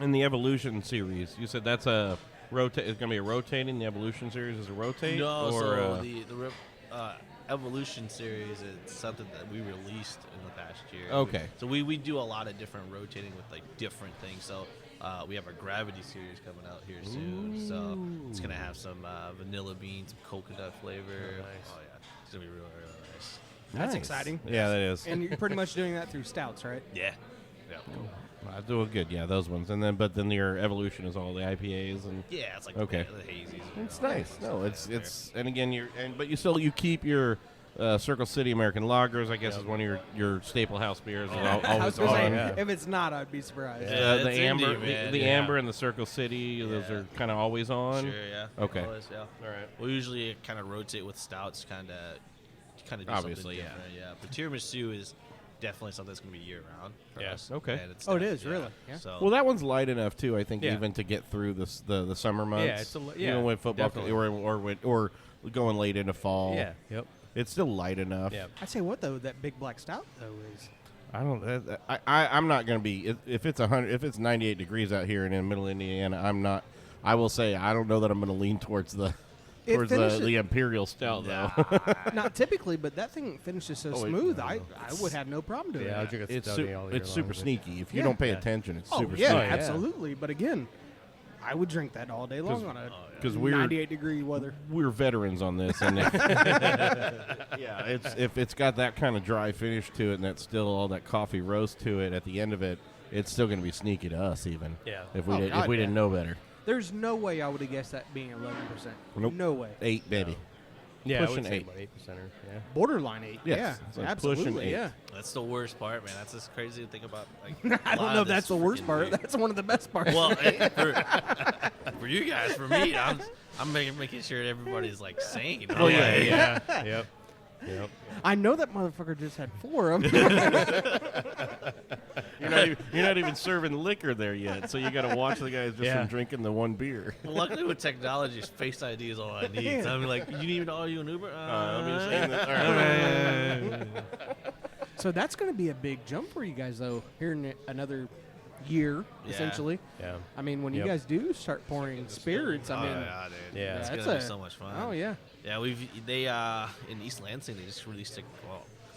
In the Evolution series, you said that's a rotate. It's going to be a rotating. The Evolution series is a rotate. No, or so the Evolution series is something that we released in the past year. Okay. So we do a lot of different rotating with like different things. So we have our Gravity series coming out here soon. So it's gonna have some vanilla beans, some coconut flavor. nice. Oh yeah, it's gonna be really nice. That's Nice. exciting. Yeah, that is. And you're pretty much doing that through stouts, right? Yeah. Yeah. I do it good. Yeah, those ones. And then your Evolution is all the IPAs and. Yeah, it's like Okay. the hazies. It's nice. No, it's and again but you keep your Circle City American Lagers. I guess is one of your staple house beers. Is I was always gonna say, on. yeah. if it's not, I'd be surprised. Yeah. The it's amber, indie, man. the Yeah. amber and the Circle City. Those Yeah. are kind of always on. Sure, yeah. Okay. Always, yeah. All right. We usually kind of rotate with stouts, kind of do Obviously, something different. Yeah. But tiramisu is definitely something that's going to be year round for Yeah. us. Okay. And it's Oh, it not- is, really? Yeah. So Well, that one's light enough too. I think Yeah. even to get through the summer months. Yeah, it's you know, when football definitely. or going late into fall. Yeah. Yep. It's still light enough. Yeah. I say what though, that big black stout though is. I don't. I'm not going to be if it's 100. If it's 98 degrees out here in middle Indiana, I'm not. I will say I don't know that I'm going to lean towards the finishes- the imperial stout though. Not typically, but that thing finishes so Oh, it- smooth. I would have no problem doing Yeah, I'll that. drink a it's stouty all year it's super long, but- sneaky. If you Yeah. don't pay Yeah. attention, it's Oh super yeah, sneaky. yeah. absolutely. But again, I would drink that all day long on a 'cause we're 98-degree weather. We're veterans on this, and if it's got that kind of dry finish to it, and that's still all that coffee roast to it at the end of it, it's still going to be sneaky to us, even. Yeah. If we Oh, did, God, if we yeah. didn't know better. There's no way I would have guessed that being 11%. Nope. No way. 8, baby. Yeah, I Pushing would say 8. about 8%. Yeah. Borderline 8. Yes, Yeah, it's like pushing absolutely. 8. Yeah. that's the worst part, man. That's just crazy to think about. Like, I don't know if that's the worst part. Beer. That's one of the best parts. Well, for you guys, for me, I'm making sure everybody's like sane. Oh, yeah. Yep. Yep. I know that motherfucker just had 4 of them. You're not even serving liquor there yet, so you got to watch the guys just Yeah. from drinking the one beer. Well, luckily with technology, Face ID is all I need. So I'm like, you need all you an Uber? Let me just say that. All right. So that's going to be a big jump for you guys, though, here in another year, Yeah. essentially. Yeah. I mean, when you Yep. guys do start pouring spirits, I Oh, mean, yeah, dude. Yeah. It's that's gonna be so much fun. Oh, yeah. Yeah, they in East Lansing they just released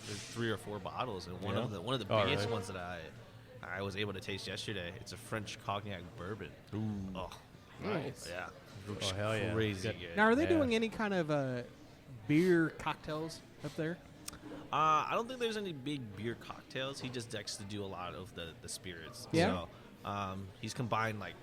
there's 3 or 4 bottles, and one of the Oh, biggest really? ones that I was able to taste yesterday. It's a French cognac bourbon. Ooh. Oh, Nice. yeah. Oh, hell yeah. Crazy Good. good. Now, are they Yeah. doing any kind of beer cocktails up there? I don't think there's any big beer cocktails. He just likes to do a lot of the spirits. Yeah. So, he's combined like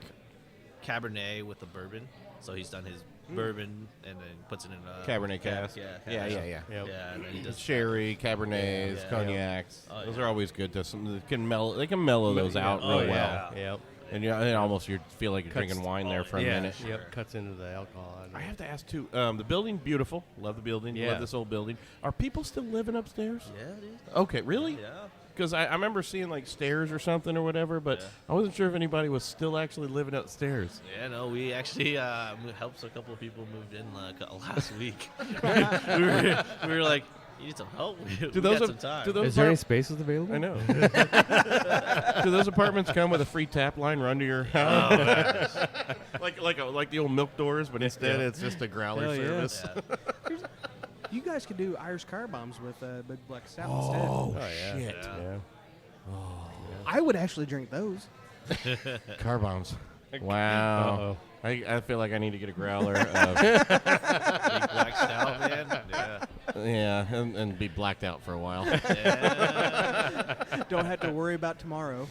Cabernet with the bourbon. So he's done his bourbon and then puts it in a Cabernet cask. Yeah. Yeah. Yep. Yeah, and then he does Sherry, Cabernets, Yeah. cognacs. Oh, Those yeah. are always good. They can mellow those out Oh, real yeah. well. Yep. And almost you feel like you're Cuts- drinking wine there for a Yeah. minute. Yep. Cuts into the alcohol. I have to ask too. The building, beautiful. Love the building. Yeah. Love this old building. Are people still living upstairs? Yeah, dude. Okay, really? Yeah. Because I remember seeing like stairs or something or whatever, but Yeah. I wasn't sure if anybody was still actually living upstairs. Yeah, no, we actually helped a couple of people move in last week. we were like, You need some help. Do we those got a- some time. do those Is there any apart- spaces available? I know. Do those apartments come with a free tap line run to your house? like the old milk doors, but instead it's just a growler Hell yeah. service. Yeah. You guys could do Irish car bombs with Big Black Stout instead. Oh, yeah. shit. Yeah. I would actually drink those. Car bombs. Wow. Uh-oh. I feel like I need to get a growler. Big black stout, man. Yeah. Yeah, and be blacked out for a while. Don't have to worry about tomorrow.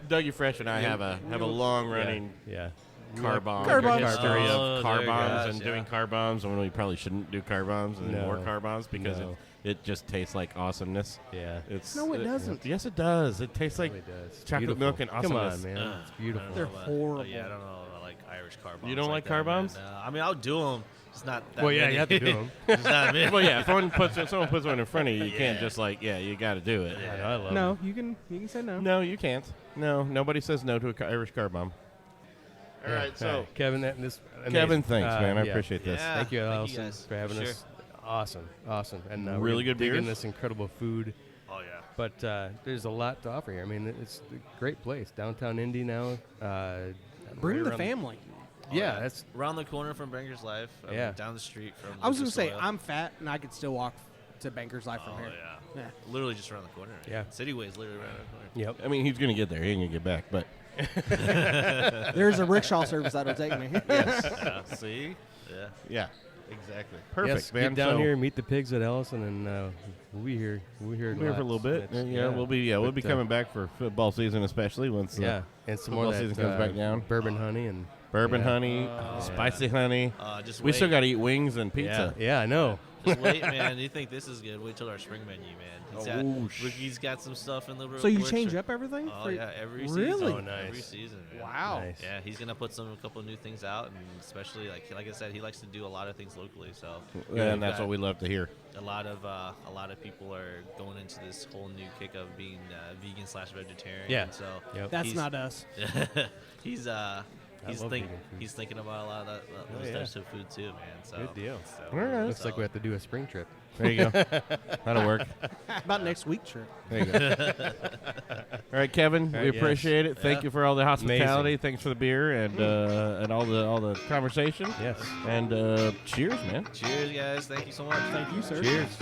Dougie Fresh and I have a long running Yeah. car bomb Car bombs. history Oh, of car there bombs goes, and yeah. doing car bombs, and when we probably shouldn't do car bombs and No. more car bombs because No. it just tastes like awesomeness. Yeah. It's No, it doesn't. Yes, it does. It tastes like It really does. chocolate Beautiful. milk and Come awesomeness. on, man. It's beautiful. They're horrible. Yeah, I don't know. I like Irish car bombs. You don't like car that, man. bombs? No, I mean, I'll do them. It's not that Well, yeah, many. you have to do them. It's not many. Well, yeah, if someone puts one in front of you, you can't just you got to do it. I love No, them. you can say no. No, you can't. No, nobody says no to a Irish car bomb. All Yeah. right, so Kevin, Kevin, thanks, man. I yeah. appreciate this. Yeah. Thank you, Thank you Allison, guys. for having Sure. us. Awesome. And Really we're good digging beers? this incredible food. Oh, yeah. But there's a lot to offer here. I mean, it's a great place. Downtown Indy now. Bring right the around- family. Yeah, yeah. that's Around the corner from Banker's Life. Yeah. Down the street from. I was gonna Lucas say Oil. I'm fat and I could still walk to Banker's Life from Oh, here. yeah. Yeah. Literally just around the corner. Yeah. Cityway's literally around the corner. yep. I mean, he's going to get there. He ain't going to get back, but There's a rickshaw service that'll take me. Yeah. See? Yeah. yeah, exactly. perfect, yes, man. Get down So, here, meet the pigs at Ellison, and we'll be here. We'll be here. we're here for a little bit. It's- Yeah, we'll be But, coming back for football season, especially once Yeah, and some more football of that, season comes back down. Bourbon honey and bourbon yeah. honey, spicy honey. Just We wait. still got to eat wings and Yeah, pizza. yeah, I know. Just wait, man. You think this is good? Wait till our spring menu, man. Ricky's got some stuff in the So you works. change up everything? Oh for- yeah, every Really? season. Oh, nice. Every season. Man. Wow. Nice. Yeah, he's gonna put a couple new things out, and especially like I said, he likes to do a lot of things locally. So And that's what we love to hear. a lot of people are going into this whole new kick of being vegan/vegetarian. Yeah. So Yep. That's he's- not us. he's love vegan food. he's thinking about a lot of those yeah. types of food too, man. So Good deal. So, All right. Looks like we have to do a spring trip. There you go. That'll work. About next week, sure. There you go. All right, Kevin, All we right, yes. appreciate it. Thank Yeah. you for all the hospitality. Amazing. Thanks for the beer and all the conversation. Yes. And cheers, man. Cheers, guys. Thank you so much. Thank you, sir. Cheers.